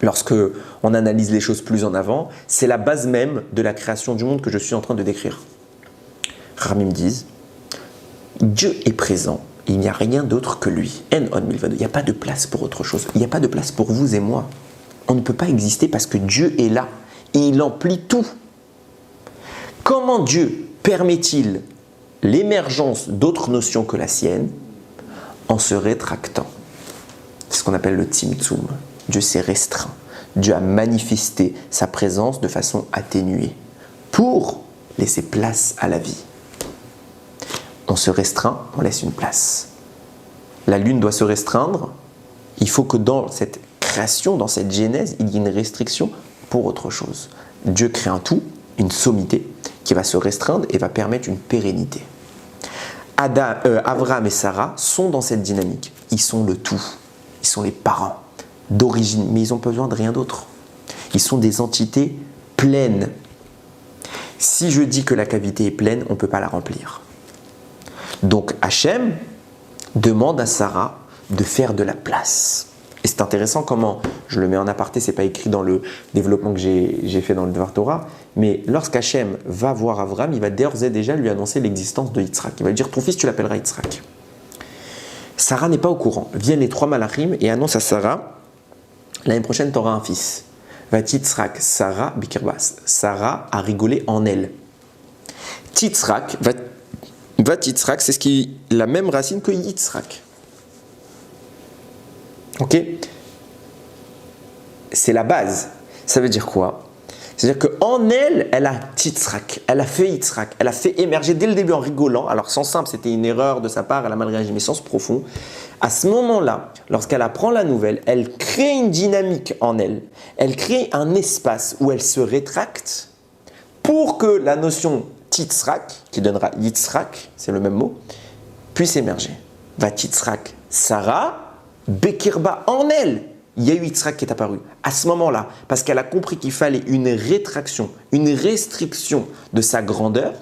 lorsque on analyse les choses plus en avant, c'est la base même de la création du monde que je suis en train de décrire. Ramim disent, Dieu est présent, il n'y a rien d'autre que lui. Il n'y a pas de place pour autre chose, il n'y a pas de place pour vous et moi. On ne peut pas exister parce que Dieu est là et il emplit tout. Comment Dieu permet-il l'émergence d'autres notions que la sienne en se rétractant? C'est ce qu'on appelle le tzimtzum. Dieu s'est restreint. Dieu a manifesté sa présence de façon atténuée pour laisser place à la vie. On se restreint, on laisse une place. La lune doit se restreindre. Il faut que dans cette création, dans cette genèse, il y ait une restriction pour autre chose. Dieu crée un tout, une sommité, qui va se restreindre et va permettre une pérennité. Abraham et Sarah sont dans cette dynamique. Ils sont le tout. Ils sont les parents d'origine, mais ils n'ont besoin de rien d'autre. Ils sont des entités pleines. Si je dis que la cavité est pleine, on ne peut pas la remplir. Donc Hachem demande à Sarah de faire de la place. Et c'est intéressant comment, je le mets en aparté, c'est pas écrit dans le développement que j'ai fait dans le Devar Torah, mais lorsqu'Hachem va voir Abraham, il va d'ores et déjà lui annoncer l'existence de Yitzhak. Il va lui dire, ton fils, tu l'appelleras Yitzhak. Sarah n'est pas au courant. Viennent les trois malachim et annoncent à Sarah, l'année prochaine, tu auras un fils. Va Yitzhak, Sarah, Bikirbas. Sarah a rigolé en elle. Yitzhak, va Yitzhak, c'est la même racine que Yitzhak. Ok? C'est la base. Ça veut dire quoi? C'est-à-dire qu'en elle, elle a Yitzhak, elle a fait Yitzhak, elle a fait émerger dès le début en rigolant. Alors, sens simple, c'était une erreur de sa part, elle a mal réagi, mais sens profond. À ce moment-là, lorsqu'elle apprend la nouvelle, elle crée une dynamique en elle. Elle crée un espace où elle se rétracte pour que la notion Yitzhak, qui donnera Yitzhak, c'est le même mot, puisse émerger. Va Yitzhak, Sarah, Bekirba en elle. Il y a eu Yitzhak qui est apparu à ce moment-là, parce qu'elle a compris qu'il fallait une rétraction, une restriction de sa grandeur.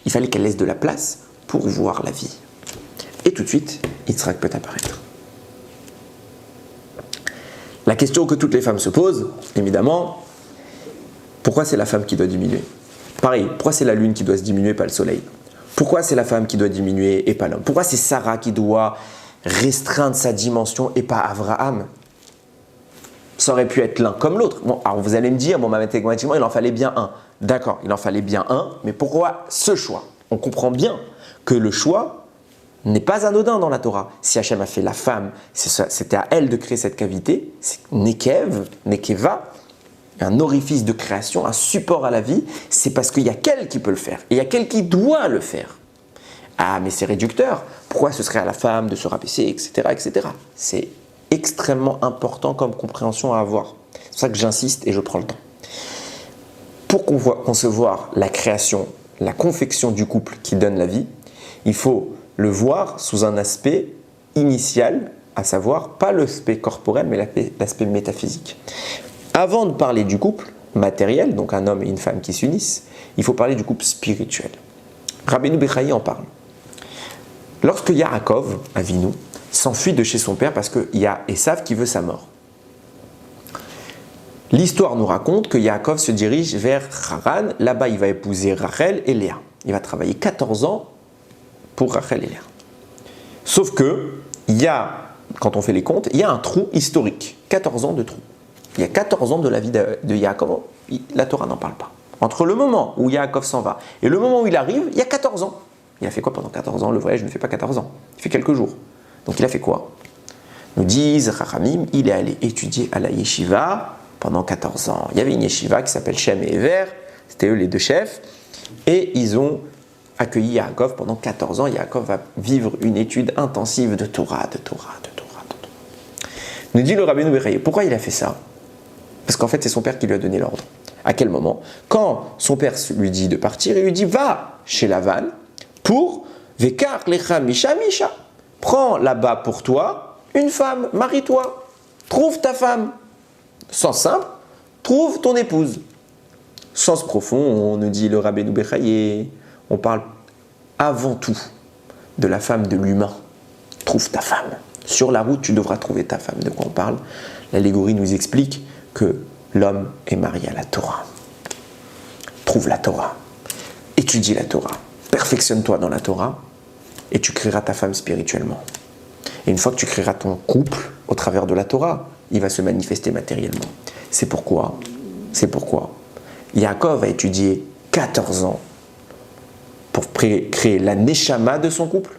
Il fallait qu'elle laisse de la place pour voir la vie. Et tout de suite, Yitzhak peut apparaître. La question que toutes les femmes se posent, évidemment, pourquoi c'est la femme qui doit diminuer? Pareil, pourquoi c'est la lune qui doit se diminuer, pas le soleil? Pourquoi c'est la femme qui doit diminuer et pas l'homme? Pourquoi c'est Sarah qui doit restreindre sa dimension et pas Abraham? Ça aurait pu être l'un comme l'autre. Bon, alors vous allez me dire, bon, mathématiquement, il en fallait bien un. D'accord, il en fallait bien un, mais pourquoi ce choix? On comprend bien que le choix n'est pas anodin dans la Torah. Si Hachem a fait la femme, c'était à elle de créer cette cavité, c'est Nekev, Nekeva, un orifice de création, un support à la vie, c'est parce qu'il y a qu'elle qui peut le faire, et il y a qu'elle qui doit le faire. Ah, mais c'est réducteur. Pourquoi ce serait à la femme de se rabaisser, etc., etc. C'est extrêmement important comme compréhension à avoir. C'est pour ça que j'insiste et je prends le temps. Pour concevoir la création, la confection du couple qui donne la vie, il faut le voir sous un aspect initial, à savoir pas l'aspect corporel, mais l'aspect métaphysique. Avant de parler du couple matériel, donc un homme et une femme qui s'unissent, il faut parler du couple spirituel. Rabbeinu Bechaye en parle. Lorsque Yaakov, Avinu, s'enfuit de chez son père parce qu'il y a Esav qui veut sa mort. L'histoire nous raconte que Yaakov se dirige vers Haran. Là-bas, il va épouser Rachel et Léa. Il va travailler 14 ans pour Rachel et Léa. Sauf que, quand on fait les comptes, il y a un trou historique. 14 ans de trou. Il y a 14 ans de la vie de Yaakov. La Torah n'en parle pas. Entre le moment où Yaakov s'en va et le moment où il arrive, il y a 14 ans. Il a fait quoi pendant 14 ans? Le voyage ne fait pas 14 ans. Il fait quelques jours. Donc il a fait quoi? Nous disent Chachamim, il est allé étudier à la yeshiva pendant 14 ans. Il y avait une yeshiva qui s'appelle Shem et Ever, c'était eux les deux chefs, et ils ont accueilli Yaakov pendant 14 ans. Yaakov va vivre une étude intensive de Torah. Nous dit le Rabbeinu Bechaye, pourquoi il a fait ça? Parce qu'en fait, c'est son père qui lui a donné l'ordre. À quel moment? Quand son père lui dit de partir, il lui dit va chez Lavan pour Vekar lecha misha misha. Prends là-bas pour toi une femme, marie-toi, trouve ta femme. Sens simple, trouve ton épouse. Sens profond, on nous dit le Rabbeinu Bechaye, on parle avant tout de la femme, de l'humain. Trouve ta femme. Sur la route, tu devras trouver ta femme. De quoi on parle? L'allégorie nous explique que l'homme est marié à la Torah. Trouve la Torah, étudie la Torah, perfectionne-toi dans la Torah et tu créeras ta femme spirituellement. Et une fois que tu créeras ton couple au travers de la Torah, il va se manifester matériellement. C'est pourquoi Yaakov a étudié 14 ans pour créer la neshama de son couple.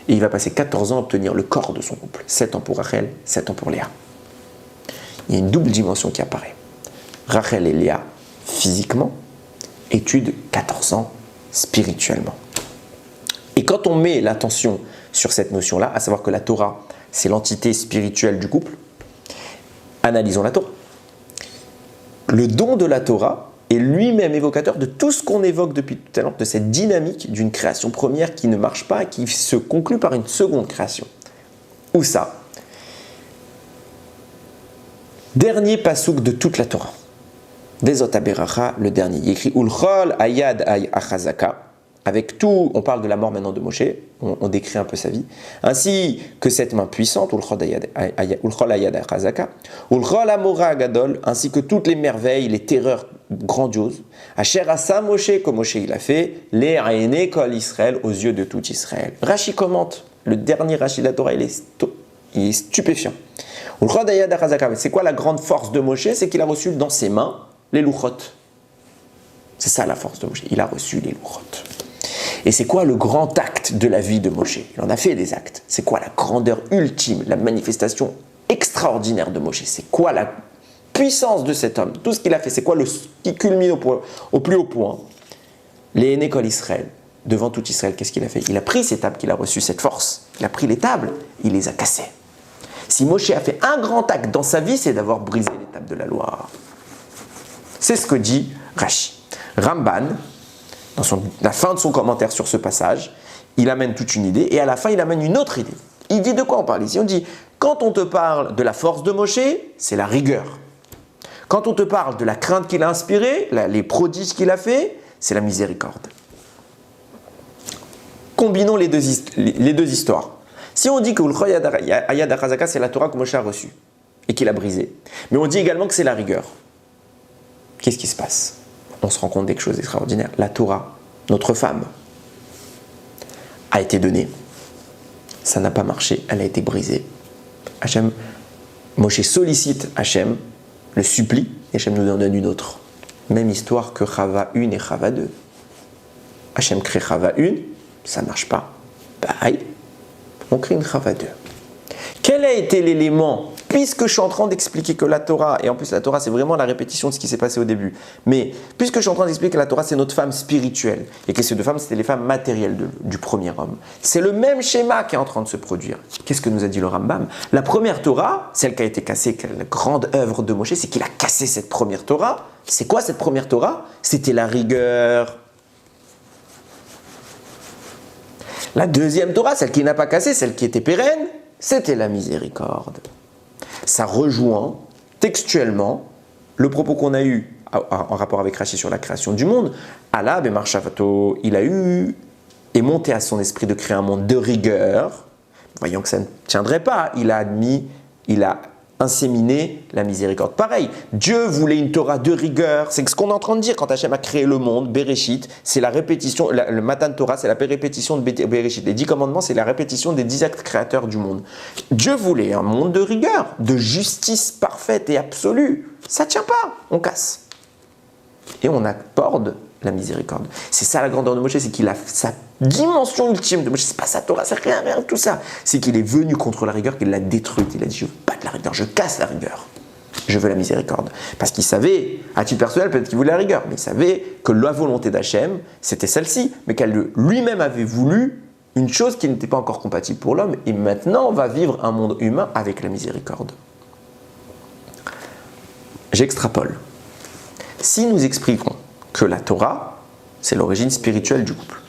Et il va passer 14 ans à obtenir le corps de son couple. 7 ans pour Rachel, 7 ans pour Léa. Il y a une double dimension qui apparaît. Rachel et Léa, physiquement, étudent 14 ans spirituellement. Et quand on met l'attention sur cette notion-là, à savoir que la Torah, c'est l'entité spirituelle du couple, analysons la Torah. Le don de la Torah est lui-même évocateur de tout ce qu'on évoque depuis tout à l'heure, de cette dynamique d'une création première qui ne marche pas, qui se conclut par une seconde création. Où ça? Dernier pasouk de toute la Torah. Vezot haberacha, le dernier. Il écrit Ulchol ayad achazaka. Avec tout, on parle de la mort maintenant de Moshe, on décrit un peu sa vie, ainsi que cette main puissante, Ulchol ayad achazaka, Ulchol amora agadol, ainsi que toutes les merveilles, les terreurs grandioses, Asher asa Moshe, comme Moshe il a fait, les aéné kol Israël, aux yeux de tout Israël. Rashi commente, le dernier Rashi de la Torah, il est stupéfiant. Ulchol ayad achazaka, c'est quoi la grande force de Moshe? C'est qu'il a reçu dans ses mains les louchot. C'est ça la force de Moshe, il a reçu les louchot. Et c'est quoi le grand acte de la vie de Moshe? Il en a fait des actes. C'est quoi la grandeur ultime, la manifestation extraordinaire de Moshe? C'est quoi la puissance de cet homme? Tout ce qu'il a fait, c'est quoi qui culmine au plus haut point? Les Nékol Israël, devant tout Israël, qu'est-ce qu'il a fait? Il a pris ces tables qu'il a reçues, cette force. Il a pris les tables, il les a cassées. Si Moshe a fait un grand acte dans sa vie, c'est d'avoir brisé les tables de la loi. C'est ce que dit Rashi. Ramban, dans la fin de son commentaire sur ce passage, il amène toute une idée et à la fin il amène une autre idée. Il dit de quoi on parle ici? On dit, quand on te parle de la force de Moshe, c'est la rigueur. Quand on te parle de la crainte qu'il a inspirée, les prodiges qu'il a fait, c'est la miséricorde. Combinons les deux histoires. Si on dit que Ulchol ayad achazaka, c'est la Torah que Moshe a reçue et qu'il a brisée, mais on dit également que c'est la rigueur, qu'est-ce qui se passe? On se rend compte de quelque chose d'extraordinaire. La Torah, notre femme, a été donnée. Ça n'a pas marché, elle a été brisée. Moshe sollicite Hachem, le supplie, et Hachem nous en donne une autre. Même histoire que Chava 1 et Chava 2. Hachem crée Chava 1, ça ne marche pas. Bye, on crée une Chava 2. Quel a été l'élément? Puisque je suis en train d'expliquer que la Torah, et en plus la Torah c'est vraiment la répétition de ce qui s'est passé au début, mais puisque je suis en train d'expliquer que la Torah c'est notre femme spirituelle, et que ces deux femmes c'était les femmes matérielles du premier homme, c'est le même schéma qui est en train de se produire. Qu'est-ce que nous a dit le Rambam? La première Torah, celle qui a été cassée, la grande œuvre de Moshe, c'est qu'il a cassé cette première Torah. C'est quoi cette première Torah? C'était la rigueur. La deuxième Torah, celle qui n'a pas cassé, celle qui était pérenne, c'était la miséricorde. Ça rejoint textuellement le propos qu'on a eu en rapport avec Rashi sur la création du monde. Allah, Bemar Shavato, il a eu et monté à son esprit de créer un monde de rigueur. Voyant que ça ne tiendrait pas, il a admis, il a inséminé la miséricorde. Pareil, Dieu voulait une Torah de rigueur. C'est ce qu'on est en train de dire quand Hachem a créé le monde, Bereshit, c'est la répétition, le Matan Torah, c'est la répétition de Bereshit. Les 10 commandements, c'est la répétition des 10 actes créateurs du monde. Dieu voulait un monde de rigueur, de justice parfaite et absolue. Ça ne tient pas, on casse. Et on accorde la miséricorde. C'est ça la grandeur de Moshe, c'est qu'il a sa dimension ultime de Moshe. C'est pas sa Torah, c'est rien de tout ça. C'est qu'il est venu contre la rigueur, qu'il l'a détruite. Il a dit, je veux pas de la rigueur, je casse la rigueur. Je veux la miséricorde. Parce qu'il savait, à titre personnel, peut-être qu'il voulait la rigueur, mais il savait que la volonté d'Hachem, c'était celle-ci, mais qu'elle lui-même avait voulu une chose qui n'était pas encore compatible pour l'homme, et maintenant on va vivre un monde humain avec la miséricorde. J'extrapole. Si nous expliquons que la Torah, c'est l'origine spirituelle du couple,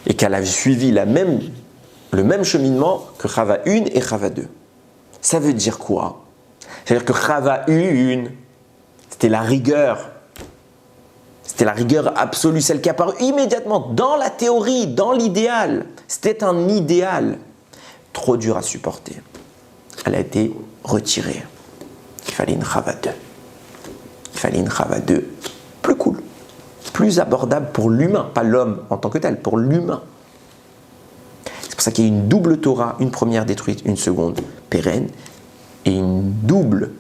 et qu'elle a suivi le même cheminement que Chava 1 et Chava 2. Ça veut dire quoi? C'est-à-dire que Chava 1, c'était la rigueur. C'était la rigueur absolue, celle qui est apparue immédiatement dans la théorie, dans l'idéal. C'était un idéal trop dur à supporter. Elle a été retirée. Il fallait une Chava 2. Il fallait une Chava 2 plus cool, plus abordable pour l'humain, pas l'homme en tant que tel, pour l'humain. C'est pour ça qu'il y a une double Torah, une première détruite, une seconde pérenne, et une double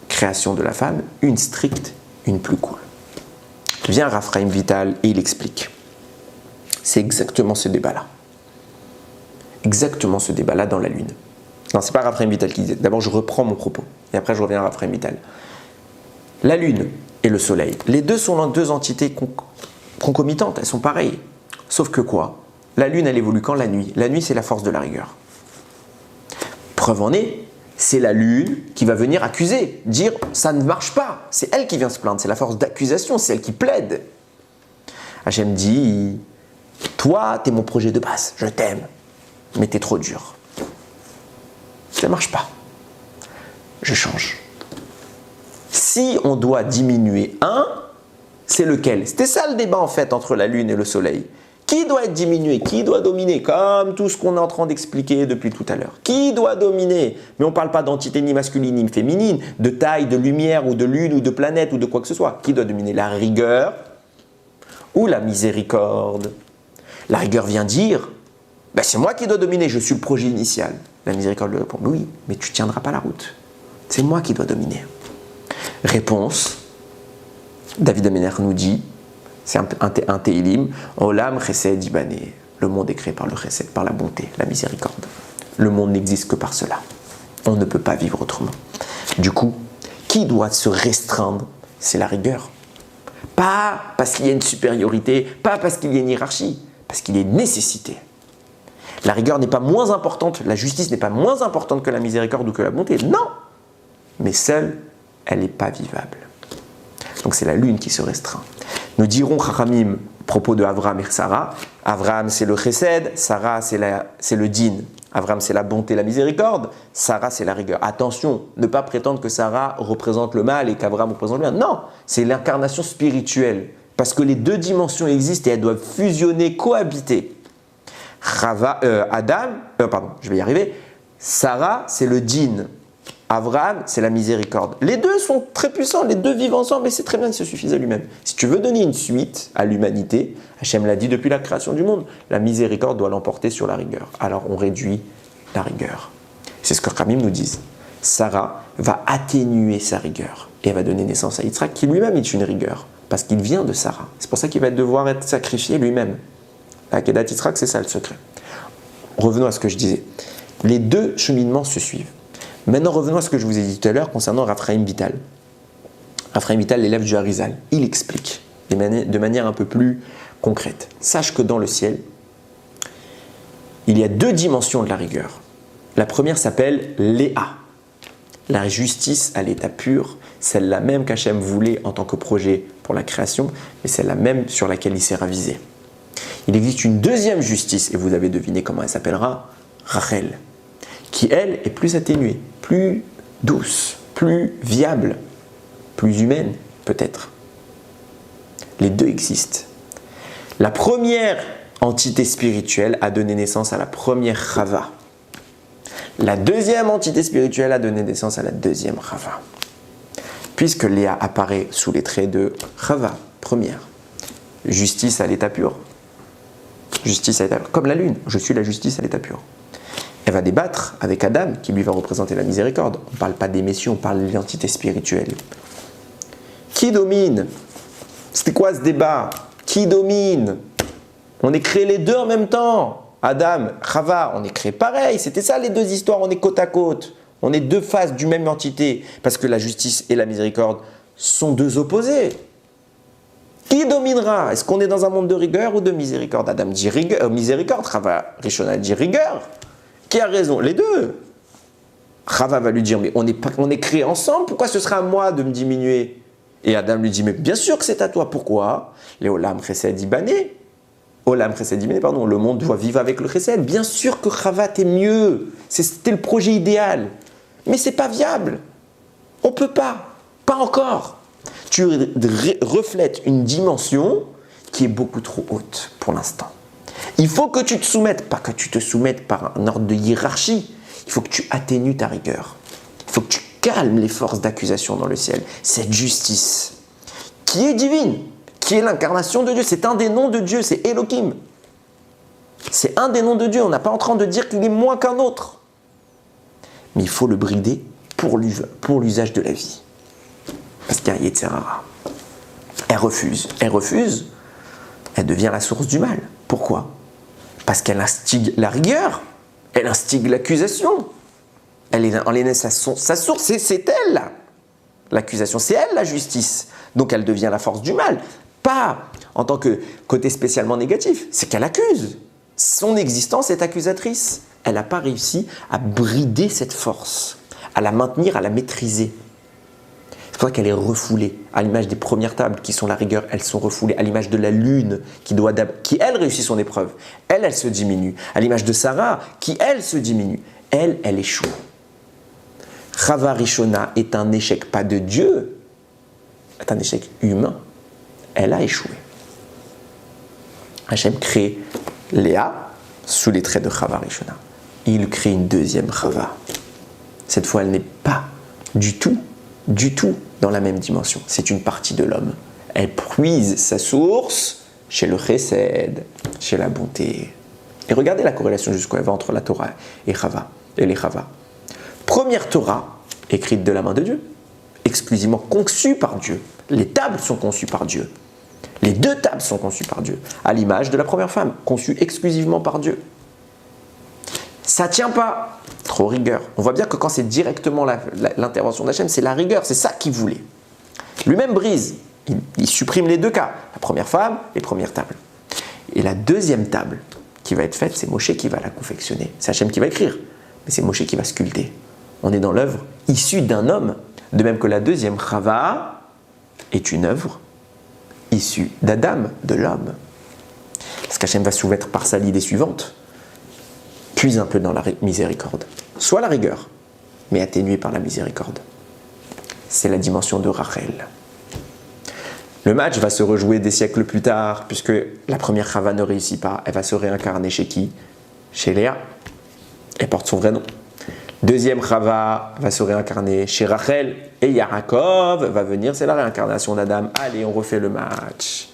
création de la femme, une stricte, une plus cool. Vient Raphaïm Vital et il explique. C'est exactement ce débat-là. Exactement ce débat-là dans la Lune. Non, c'est pas Raphaïm Vital qui disait. D'abord, je reprends mon propos, et après je reviens à Raphaïm Vital. La Lune et le Soleil, les deux sont deux entités concomitantes, elles sont pareilles. Sauf que quoi? La Lune, elle évolue quand? La nuit. La nuit, c'est la force de la rigueur. Preuve en est, c'est la Lune qui va venir accuser, dire ça ne marche pas. C'est elle qui vient se plaindre, c'est la force d'accusation, c'est elle qui plaide. Hachem dit, toi, t'es mon projet de base, je t'aime, mais t'es trop dur. Ça ne marche pas. Je change. Si on doit diminuer un, c'est lequel? C'était ça le débat en fait entre la Lune et le Soleil. Qui doit être diminué? Qui doit dominer? Comme tout ce qu'on est en train d'expliquer depuis tout à l'heure. Qui doit dominer? Mais on ne parle pas d'entité ni masculine ni féminine, de taille, de lumière ou de lune ou de planète ou de quoi que ce soit. Qui doit dominer? La rigueur ou la miséricorde? La rigueur vient dire, ben c'est moi qui dois dominer, je suis le projet initial. La miséricorde lui répond, oui, mais tu ne tiendras pas la route. C'est moi qui dois dominer. Réponse, David Amener nous dit, c'est un Télim, Olam Chesed Ibané. Le monde est créé par le Chesed, par la bonté, la miséricorde. Le monde n'existe que par cela. On ne peut pas vivre autrement. Du coup, qui doit se restreindre? C'est la rigueur. Pas parce qu'il y a une supériorité, pas parce qu'il y a une hiérarchie, parce qu'il y a une nécessité. La rigueur n'est pas moins importante, la justice n'est pas moins importante que la miséricorde ou que la bonté, non. Mais seule, elle n'est pas vivable. Donc c'est la lune qui se restreint. Nous dirons Chachamim, à propos de Avraham et Sarah, Avraham c'est le chesed, Sarah c'est le din. Avraham c'est la bonté, la miséricorde, Sarah c'est la rigueur. Attention, ne pas prétendre que Sarah représente le mal et qu'Avraham représente le bien. Non, c'est l'incarnation spirituelle. Parce que les deux dimensions existent et elles doivent fusionner, cohabiter. Sarah c'est le din. Avraham, c'est la miséricorde. Les deux sont très puissants, les deux vivent ensemble et c'est très bien, ils se suffisent à lui-même. Si tu veux donner une suite à l'humanité, Hachem l'a dit depuis la création du monde, la miséricorde doit l'emporter sur la rigueur. Alors on réduit la rigueur. C'est ce que Khamim nous dit. Sarah va atténuer sa rigueur et elle va donner naissance à Yitzhak qui lui-même est une rigueur parce qu'il vient de Sarah. C'est pour ça qu'il va devoir être sacrifié lui-même. La Kedat Yitzhak, c'est ça le secret. Revenons à ce que je disais. Les deux cheminements se suivent. Maintenant, revenons à ce que je vous ai dit tout à l'heure concernant Raphaïm Vital. Raphaïm Vital, l'élève du Harizal, il explique de manière un peu plus concrète. Sache que dans le ciel, il y a deux dimensions de la rigueur. La première s'appelle Léa, la justice à l'état pur, celle-là même qu'Hachem voulait en tant que projet pour la création, mais celle-là même sur laquelle il s'est ravisé. Il existe une deuxième justice, et vous avez deviné comment elle s'appellera, Rachel, qui elle est plus atténuée, plus douce, plus viable, plus humaine peut-être. Les deux existent. La première entité spirituelle a donné naissance à la première Chava. La deuxième entité spirituelle a donné naissance à la deuxième Chava. Puisque Léa apparaît sous les traits de Chava, première. Justice à l'état pur. Justice à l'état pur. Comme la lune, je suis la justice à l'état pur. Elle va débattre avec Adam, qui lui va représenter la miséricorde. On ne parle pas des messieurs, on parle de l'identité spirituelle. Qui domine? C'était quoi ce débat? Qui domine? On est créé les deux en même temps. Adam, Chava, on est créé pareil. C'était ça les deux histoires, on est côte à côte. On est deux faces d'une même entité. Parce que la justice et la miséricorde sont deux opposés. Qui dominera? Est-ce qu'on est dans un monde de rigueur ou de miséricorde? Adam dit miséricorde, Chava, Rishona dit rigueur. Qui a raison? Les deux. Chava va lui dire, mais on est créés ensemble, pourquoi ce sera à moi de me diminuer? Et Adam lui dit, mais bien sûr que c'est à toi, pourquoi? Les Olam Chesed Ibané. Olam Chesed Ibané, pardon, le monde doit vivre avec le Chesed. Bien sûr que Chava t'est mieux, c'était le projet idéal. Mais c'est pas viable. On peut pas encore. Tu reflètes une dimension qui est beaucoup trop haute pour l'instant. Il faut que tu te soumettes, pas que tu te soumettes par un ordre de hiérarchie, il faut que tu atténues ta rigueur. Il faut que tu calmes les forces d'accusation dans le ciel. Cette justice qui est divine, qui est l'incarnation de Dieu. C'est un des noms de Dieu, c'est Elohim. C'est un des noms de Dieu. On n'est pas en train de dire qu'il est moins qu'un autre. Mais il faut le brider pour l'usage de la vie. Parce qu'il y a un Yetzer Hara. Elle refuse, elle devient la source du mal. Pourquoi? Parce qu'elle instigue la rigueur, elle instigue l'accusation. Elle est sa source, c'est elle l'accusation, c'est elle la justice. Donc elle devient la force du mal. Pas en tant que côté spécialement négatif, c'est qu'elle accuse. Son existence est accusatrice. Elle n'a pas réussi à brider cette force, à la maintenir, à la maîtriser. C'est pour ça qu'elle est refoulée. À l'image des premières tables qui sont la rigueur, elles sont refoulées. À l'image de la lune qui elle réussit son épreuve. Elle se diminue. À l'image de Sarah qui elle se diminue. Elle échoue. Chava Rishona est un échec pas de Dieu, est un échec humain. Elle a échoué. Hachem crée Léa sous les traits de Chava Rishona. Il crée une deuxième Chava. Cette fois, elle n'est pas du tout dans la même dimension. C'est une partie de l'homme. Elle puise sa source chez le chesed, chez la bonté. Et regardez la corrélation jusqu'où elle va entre la Torah et les Chava. Première Torah, écrite de la main de Dieu, exclusivement conçue par Dieu. Les tables sont conçues par Dieu. Les deux tables sont conçues par Dieu, à l'image de la première femme, conçue exclusivement par Dieu. Ça ne tient pas. Trop rigueur. On voit bien que quand c'est directement l'intervention d'Hachem, c'est la rigueur, c'est ça qu'il voulait. Lui-même brise, il supprime les deux cas, la première femme et première table. Et la deuxième table qui va être faite, c'est Moshe qui va la confectionner. C'est Hachem qui va écrire, mais c'est Moshe qui va sculpter. On est dans l'œuvre issue d'un homme, de même que la deuxième Chava est une œuvre issue d'Adam, de l'homme. Parce qu'Hachem va soumettre par ça l'idée suivante. Puise un peu dans la miséricorde. Soit la rigueur, mais atténuée par la miséricorde. C'est la dimension de Rachel. Le match va se rejouer des siècles plus tard, puisque la première Chava ne réussit pas. Elle va se réincarner chez qui? Chez Léa. Elle porte son vrai nom. Deuxième Chava va se réincarner chez Rachel. Et Yaakov va venir, c'est la réincarnation d'Adam. Allez, on refait le match.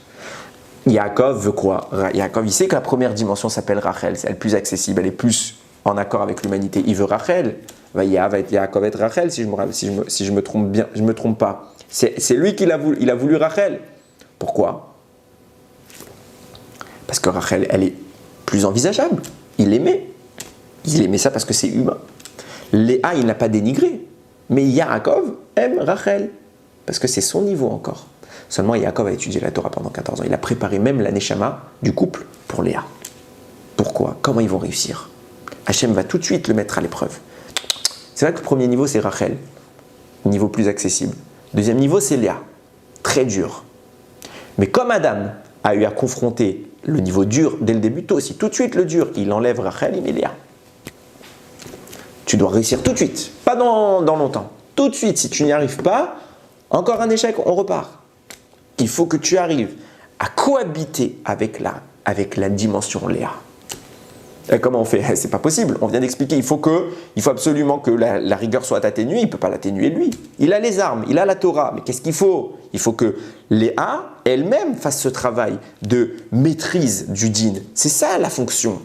Yaakov veut quoi? Yaakov, il sait que la première dimension s'appelle Rachel, c'est elle plus accessible, elle est plus en accord avec l'humanité. Il veut Rachel. Yaakov être Rachel, si je me trompe bien, je me trompe pas. C'est lui qui l'a voulu, il a voulu Rachel. Pourquoi? Parce que Rachel, elle est plus envisageable. Il aimait ça parce que c'est humain. Léa, il n'a pas dénigré. Mais Yaakov aime Rachel, parce que c'est son niveau encore. Seulement, Yaakov a étudié la Torah pendant 14 ans. Il a préparé même la Neshama du couple pour Léa. Pourquoi? Comment ils vont réussir? Hachem va tout de suite le mettre à l'épreuve. C'est vrai que le premier niveau, c'est Rachel, niveau plus accessible. Deuxième niveau, c'est Léa, très dur. Mais comme Adam a eu à confronter le niveau dur dès le début, toi aussi, tout de suite le dur, il enlève Rachel, il met Léa. Tu dois réussir tout de suite, pas dans longtemps. Tout de suite, si tu n'y arrives pas, encore un échec, on repart. Il faut que tu arrives à cohabiter avec la dimension Léa. Et comment on fait? C'est pas possible, on vient d'expliquer, il faut absolument que la rigueur soit atténuée, il ne peut pas l'atténuer lui. Il a les armes, il a la Torah, mais qu'est-ce qu'il faut? Il faut que Léa elle-même fasse ce travail de maîtrise du din. C'est ça la fonction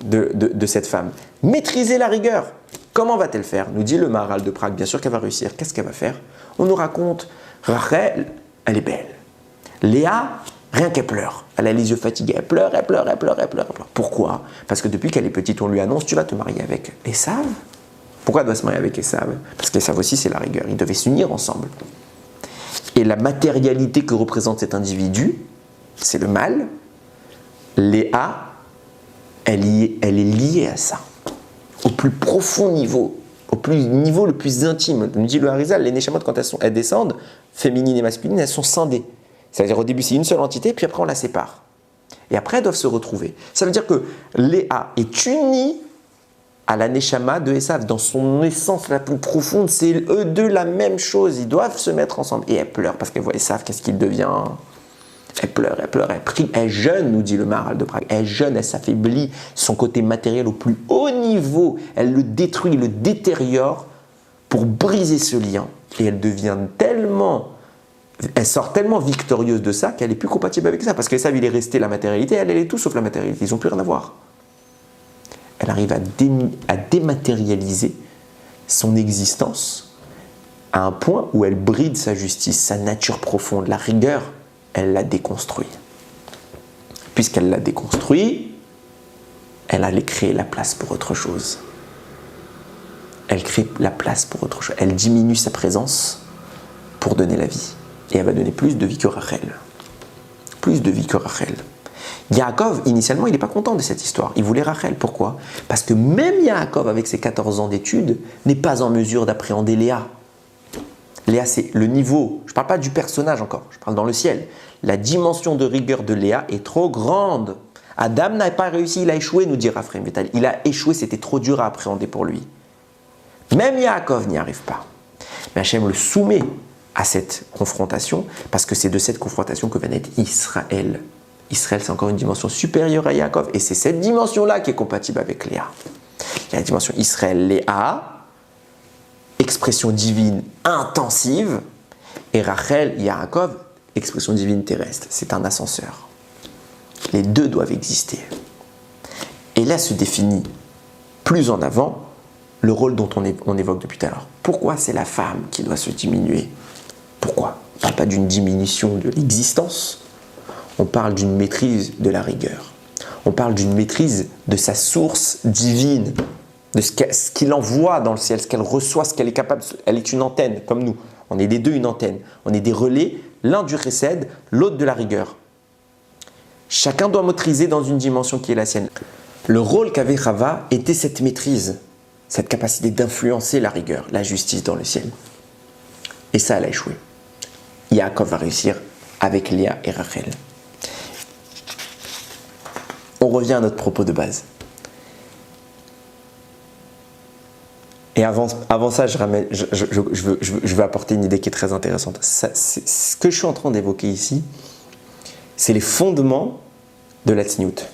de cette femme. Maîtriser la rigueur. Comment va-t-elle faire? Nous dit le Maharal de Prague, bien sûr qu'elle va réussir. Qu'est-ce qu'elle va faire? On nous raconte, Rachel, elle est belle. Léa, rien qu'elle pleure. Elle a les yeux fatigués, elle pleure. Pourquoi? Parce que depuis qu'elle est petite, on lui annonce, tu vas te marier avec Esav. Pourquoi elle doit se marier avec Esav? Parce qu'Esav aussi, c'est la rigueur. Ils devaient s'unir ensemble. Et la matérialité que représente cet individu, c'est le mal. Léa, elle est liée à ça. Au plus profond niveau, niveau le plus intime. Nous dit le Harizal, les Neshamot, quand elles descendent, féminines et masculines, elles sont scindées. C'est-à-dire au début, c'est une seule entité, puis après, on la sépare. Et après, elles doivent se retrouver. Ça veut dire que Léa est unie à la Neshama de Esav. Dans son essence la plus profonde, c'est eux deux la même chose. Ils doivent se mettre ensemble. Et elle pleure parce qu'elle voit Esav, qu'est-ce qu'il devient? Elle pleure, elle prie, elle jeûne, nous dit le Maharal de Prague. Elle jeûne, elle s'affaiblit, son côté matériel au plus haut niveau. Elle le détruit, le détériore pour briser ce lien. Et elle sort tellement victorieuse de ça qu'elle est plus compatible avec ça. Parce qu'elle savent il est resté la matérialité, elle est tout sauf la matérialité. Ils n'ont plus rien à voir. Elle arrive à dématérialiser son existence à un point où elle bride sa justice, sa nature profonde, la rigueur, elle la déconstruit. Puisqu'elle l'a déconstruit, elle allait créer la place pour autre chose. Elle crée la place pour autre chose. Elle diminue sa présence pour donner la vie. Et elle va donner plus de vie que Rachel. Plus de vie que Rachel. Yaakov, initialement, il n'est pas content de cette histoire. Il voulait Rachel. Pourquoi? Parce que même Yaakov, avec ses 14 ans d'études, n'est pas en mesure d'appréhender Léa. Léa, c'est le niveau. Je ne parle pas du personnage encore, je parle dans le ciel. La dimension de rigueur de Léa est trop grande. Adam n'a pas réussi, il a échoué, nous dit Raphaël Vital. Il a échoué, c'était trop dur à appréhender pour lui. Même Yaakov n'y arrive pas. Mais Hachem le soumet à cette confrontation, parce que c'est de cette confrontation que va naître Israël. Israël, c'est encore une dimension supérieure à Yaakov, et c'est cette dimension-là qui est compatible avec Léa. Il y a la dimension Israël-Léa, expression divine intensive, et Rachel, Yaakov, expression divine terrestre. C'est un ascenseur. Les deux doivent exister. Et là se définit plus en avant le rôle dont on évoque depuis tout à l'heure. Pourquoi c'est la femme qui doit se diminuer? Pourquoi? On ne parle pas d'une diminution de l'existence, on parle d'une maîtrise de la rigueur. On parle d'une maîtrise de sa source divine, de ce qu'il envoie dans le ciel, ce qu'elle reçoit, ce qu'elle est capable. Elle est une antenne, comme nous. On est les deux une antenne. On est des relais, l'un du chesed, l'autre de la rigueur. Chacun doit maîtriser dans une dimension qui est la sienne. Le rôle qu'avait Chava était cette maîtrise, cette capacité d'influencer la rigueur, la justice dans le ciel. Et ça, elle a échoué. Yaakov va réussir avec Léa et Rachel. On revient à notre propos de base. Et avant ça, je veux apporter une idée qui est très intéressante. Ce que je suis en train d'évoquer ici, c'est les fondements de la tzniout.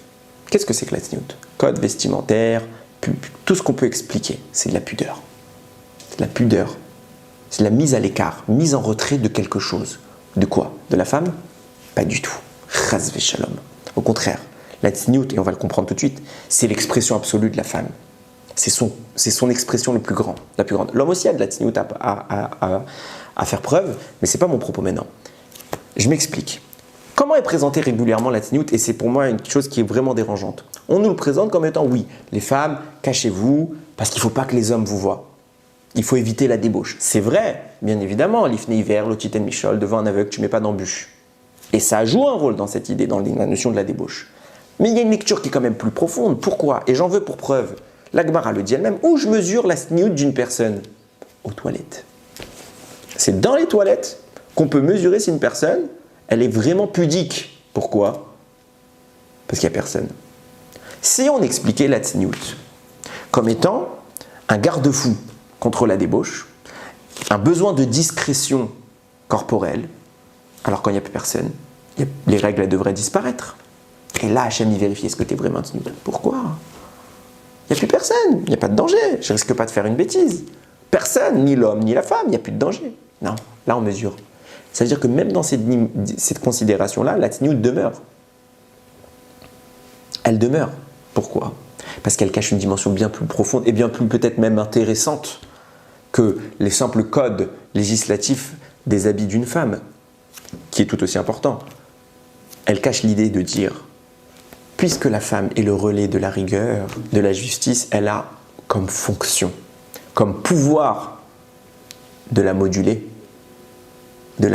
Qu'est-ce que c'est que la tzniout? Code vestimentaire, tout ce qu'on peut expliquer, c'est de la pudeur. C'est de la pudeur. C'est de la mise à l'écart, mise en retrait de quelque chose. De quoi? De la femme? Pas du tout. Chas v'shalom. Au contraire, la tzniout, et on va le comprendre tout de suite, c'est l'expression absolue de la femme. C'est son expression la plus grande. L'homme aussi a de la tzniout à faire preuve, mais ce n'est pas mon propos maintenant. Je m'explique. Comment est présentée régulièrement la tzniout? Et c'est pour moi une chose qui est vraiment dérangeante. On nous le présente comme étant, oui, les femmes, cachez-vous, parce qu'il ne faut pas que les hommes vous voient. Il faut éviter la débauche. C'est vrai, bien évidemment, l'ifné hiver, l'otiten michol, devant un aveugle, tu ne mets pas d'embûche. Et ça joue un rôle dans cette idée, dans la notion de la débauche. Mais il y a une lecture qui est quand même plus profonde. Pourquoi? Et j'en veux pour preuve. La Gemara le dit elle-même. Où je mesure la tzniout d'une personne? Aux toilettes. C'est dans les toilettes qu'on peut mesurer si une personne, elle est vraiment pudique. Pourquoi? Parce qu'il n'y a personne. Si on expliquait la tzniout comme étant un garde-fou contre la débauche, un besoin de discrétion corporelle, alors quand il n'y a plus personne, les règles elles devraient disparaître. Et là, Hachem y vérifie, est-ce que tu es vraiment tzniout? Pourquoi? Il n'y a plus personne, il n'y a pas de danger, je ne risque pas de faire une bêtise. Personne, ni l'homme, ni la femme, il n'y a plus de danger. Non, là on mesure. Ça veut dire que même dans cette considération-là, la tzniout demeure. Elle demeure. Pourquoi? Parce qu'elle cache une dimension bien plus profonde et bien plus peut-être même intéressante que les simples codes législatifs des habits d'une femme, qui est tout aussi important. Elle cache l'idée de dire, puisque la femme est le relais de la rigueur, de la justice, elle a comme fonction, comme pouvoir de la moduler, de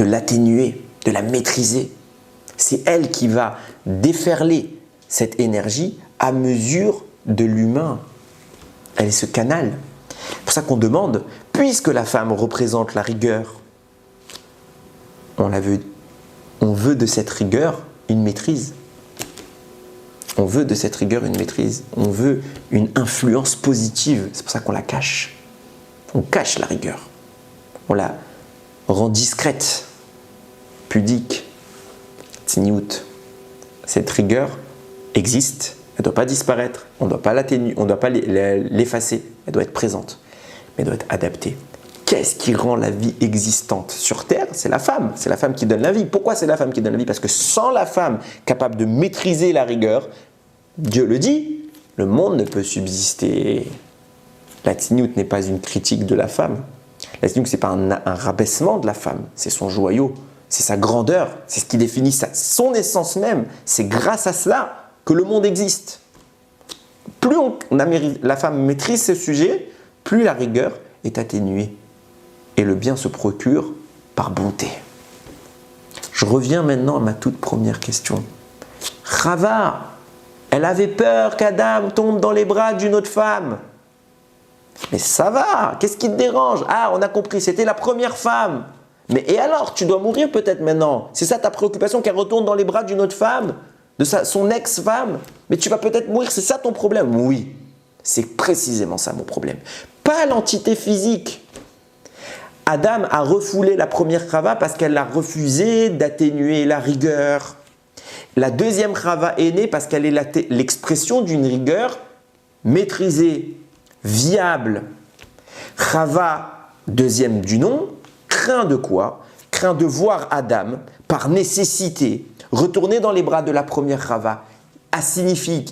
l'atténuer, de la maîtriser. C'est elle qui va déferler cette énergie à mesure de l'humain. Elle est ce canal. C'est pour ça qu'on demande, puisque la femme représente la rigueur, on veut de cette rigueur une maîtrise. On veut de cette rigueur une maîtrise. On veut une influence positive. C'est pour ça qu'on la cache. On cache la rigueur. On la rend discrète, pudique, tzniout. Cette rigueur existe Elle ne doit pas disparaître, on ne doit pas l'atténuer, on ne doit pas l'effacer, elle doit être présente, mais elle doit être adaptée. Qu'est-ce qui rend la vie existante sur Terre? C'est la femme qui donne la vie. Pourquoi c'est la femme qui donne la vie? Parce que sans la femme capable de maîtriser la rigueur, Dieu le dit, le monde ne peut subsister. La tzniut n'est pas une critique de la femme. La tzniut, ce n'est pas un rabaissement de la femme, c'est son joyau, c'est sa grandeur, c'est ce qui définit son essence même. C'est grâce à cela que le monde existe. Plus la femme maîtrise ce sujet, plus la rigueur est atténuée et le bien se procure par bonté. Je reviens maintenant à ma toute première question. Chava, elle avait peur qu'Adam tombe dans les bras d'une autre femme. Mais ça va, qu'est-ce qui te dérange? Ah, on a compris, c'était la première femme. Mais et alors, tu dois mourir peut-être maintenant. C'est ça ta préoccupation, qu'elle retourne dans les bras d'une autre femme, de son ex-femme? Mais tu vas peut-être mourir, c'est ça ton problème? Oui, c'est précisément ça mon problème. Pas l'entité physique. Adam a refoulé la première Chava parce qu'elle a refusé d'atténuer la rigueur. La deuxième Chava est née parce qu'elle est l'expression d'une rigueur maîtrisée, viable. Chava, deuxième du nom, craint de quoi? Craint de voir Adam, par nécessité, retourner dans les bras de la première Chava,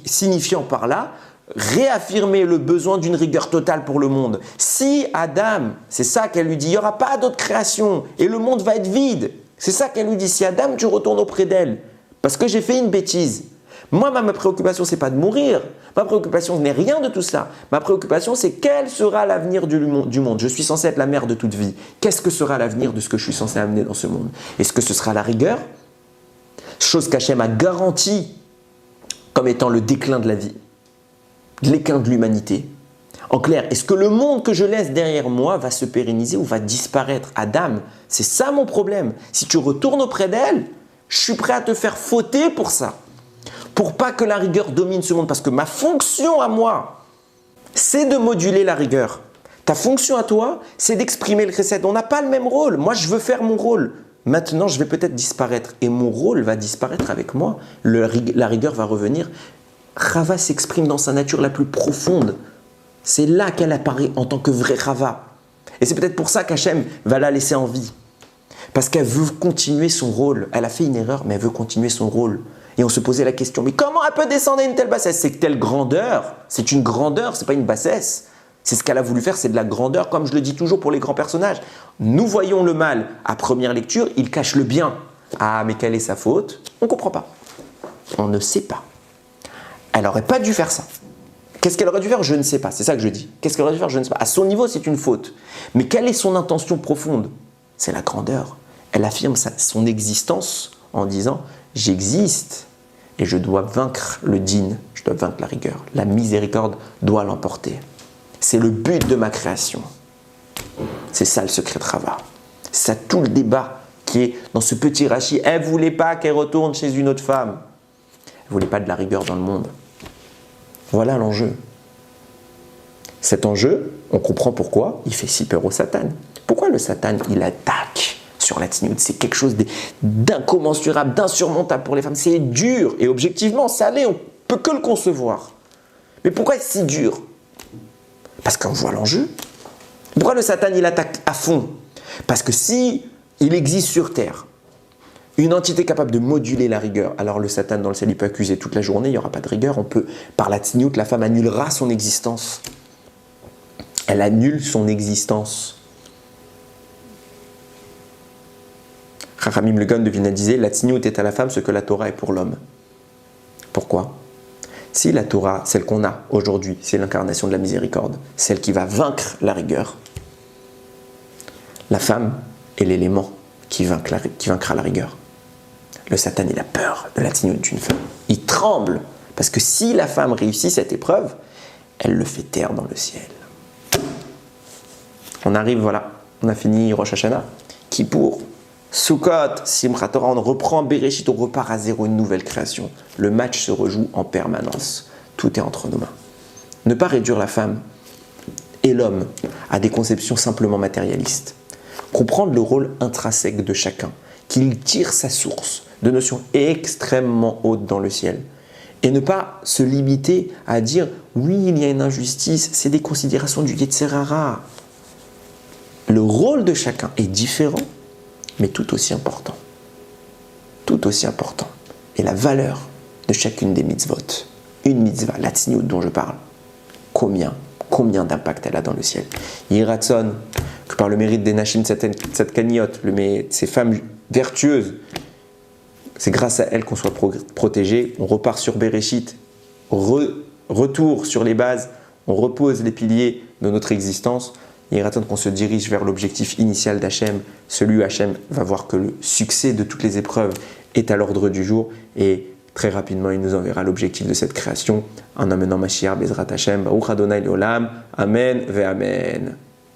signifiant par là réaffirmer le besoin d'une rigueur totale pour le monde. Si Adam, c'est ça qu'elle lui dit, il n'y aura pas d'autre création et le monde va être vide. C'est ça qu'elle lui dit. Si Adam, tu retournes auprès d'elle, parce que j'ai fait une bêtise. Moi, ma préoccupation, ce n'est pas de mourir. Ma préoccupation n'est rien de tout ça. Ma préoccupation, c'est quel sera l'avenir du monde. Je suis censé être la mère de toute vie. Qu'est-ce que sera l'avenir de ce que je suis censé amener dans ce monde? Est-ce que ce sera la rigueur? Chose qu'Hachem a garantie comme étant le déclin de la vie, l'éclin de l'humanité. En clair, est-ce que le monde que je laisse derrière moi va se pérenniser ou va disparaître? Adam, c'est ça mon problème. Si tu retournes auprès d'elle, je suis prêt à te faire fauter pour ça. Pour pas que la rigueur domine ce monde. Parce que ma fonction à moi, c'est de moduler la rigueur. Ta fonction à toi, c'est d'exprimer le chesed. On n'a pas le même rôle. Moi, je veux faire mon rôle. Maintenant, je vais peut-être disparaître. Et mon rôle va disparaître avec moi. La rigueur va revenir. Chava s'exprime dans sa nature la plus profonde. C'est là qu'elle apparaît en tant que vraie Chava. Et c'est peut-être pour ça qu'Hachem va la laisser en vie. Parce qu'elle veut continuer son rôle. Elle a fait une erreur, mais elle veut continuer son rôle. Et on se posait la question, mais comment elle peut descendre à une telle bassesse? C'est telle grandeur. C'est une grandeur, c'est pas une bassesse. C'est ce qu'elle a voulu faire, c'est de la grandeur, comme je le dis toujours pour les grands personnages. Nous voyons le mal à première lecture, il cache le bien. Ah, mais quelle est sa faute? On ne comprend pas. On ne sait pas. Elle n'aurait pas dû faire ça. Qu'est-ce qu'elle aurait dû faire? Je ne sais pas. C'est ça que je dis. Qu'est-ce qu'elle aurait dû faire? Je ne sais pas. À son niveau, c'est une faute. Mais quelle est son intention profonde? C'est la grandeur. Elle affirme son existence en disant « J'existe et je dois vaincre le din, je dois vaincre la rigueur. La miséricorde doit l'emporter. C'est le but de ma création. » C'est ça le secret de Chava. C'est ça tout le débat qui est dans ce petit rachis. Elle ne voulait pas qu'elle retourne chez une autre femme. Elle ne voulait pas de la rigueur dans le monde. Voilà l'enjeu. Cet enjeu, on comprend pourquoi il fait si peur au Satan. Pourquoi le Satan, il attaque sur la tzniut? C'est quelque chose d'incommensurable, d'insurmontable pour les femmes. C'est dur et objectivement, ça l'est, on ne peut que le concevoir. Mais pourquoi est-ce si dur? Parce qu'on voit l'enjeu. Pourquoi le Satan, il attaque à fond? Parce que si il existe sur Terre une entité capable de moduler la rigueur, alors le Satan dans le ciel, il peut accuser toute la journée, il n'y aura pas de rigueur. On peut, par la tzniut, la femme annulera son existence. Elle annule son existence. Chachamim le Gaon de Vilna disait, la tzniut est à la femme ce que la Torah est pour l'homme. Pourquoi? Si la Torah, celle qu'on a aujourd'hui, c'est l'incarnation de la miséricorde, celle qui va vaincre la rigueur, la femme est l'élément qui vaincra la rigueur. Le Satan, il a peur de la tzniut d'une femme. Il tremble, parce que si la femme réussit cette épreuve, elle le fait taire dans le ciel. On arrive, voilà, on a fini Rosh Hashanah, Kippour, Sukkot, Simchat Torah, on reprend Bereshit, on repart à zéro, une nouvelle création. Le match se rejoue en permanence. Tout est entre nos mains. Ne pas réduire la femme et l'homme à des conceptions simplement matérialistes. Comprendre le rôle intrinsèque de chacun, qu'il tire sa source de notions extrêmement hautes dans le ciel Et ne pas se limiter à dire oui, il y a une injustice, c'est des considérations du Yetzer Hara. Le rôle de chacun est différent, mais tout aussi important. Tout aussi important. Et la valeur de chacune des mitzvot. Une mitzvah, la tzniut dont je parle, combien d'impact elle a dans le ciel. Yiratson, que par le mérite des Nashim Tzadkaniot, ces femmes vertueuses, c'est grâce à elles qu'on soit protégé. On repart sur Bereshit, retour sur les bases, on repose les piliers de notre existence. Yiratson qu'on se dirige vers l'objectif initial d'Hachem, celui où Hachem va voir que le succès de toutes les épreuves est à l'ordre du jour et très rapidement il nous enverra l'objectif de cette création en amenant Mashiach Bezrat Hachem, Baruch Adonai Leolam, Amen ve Amen.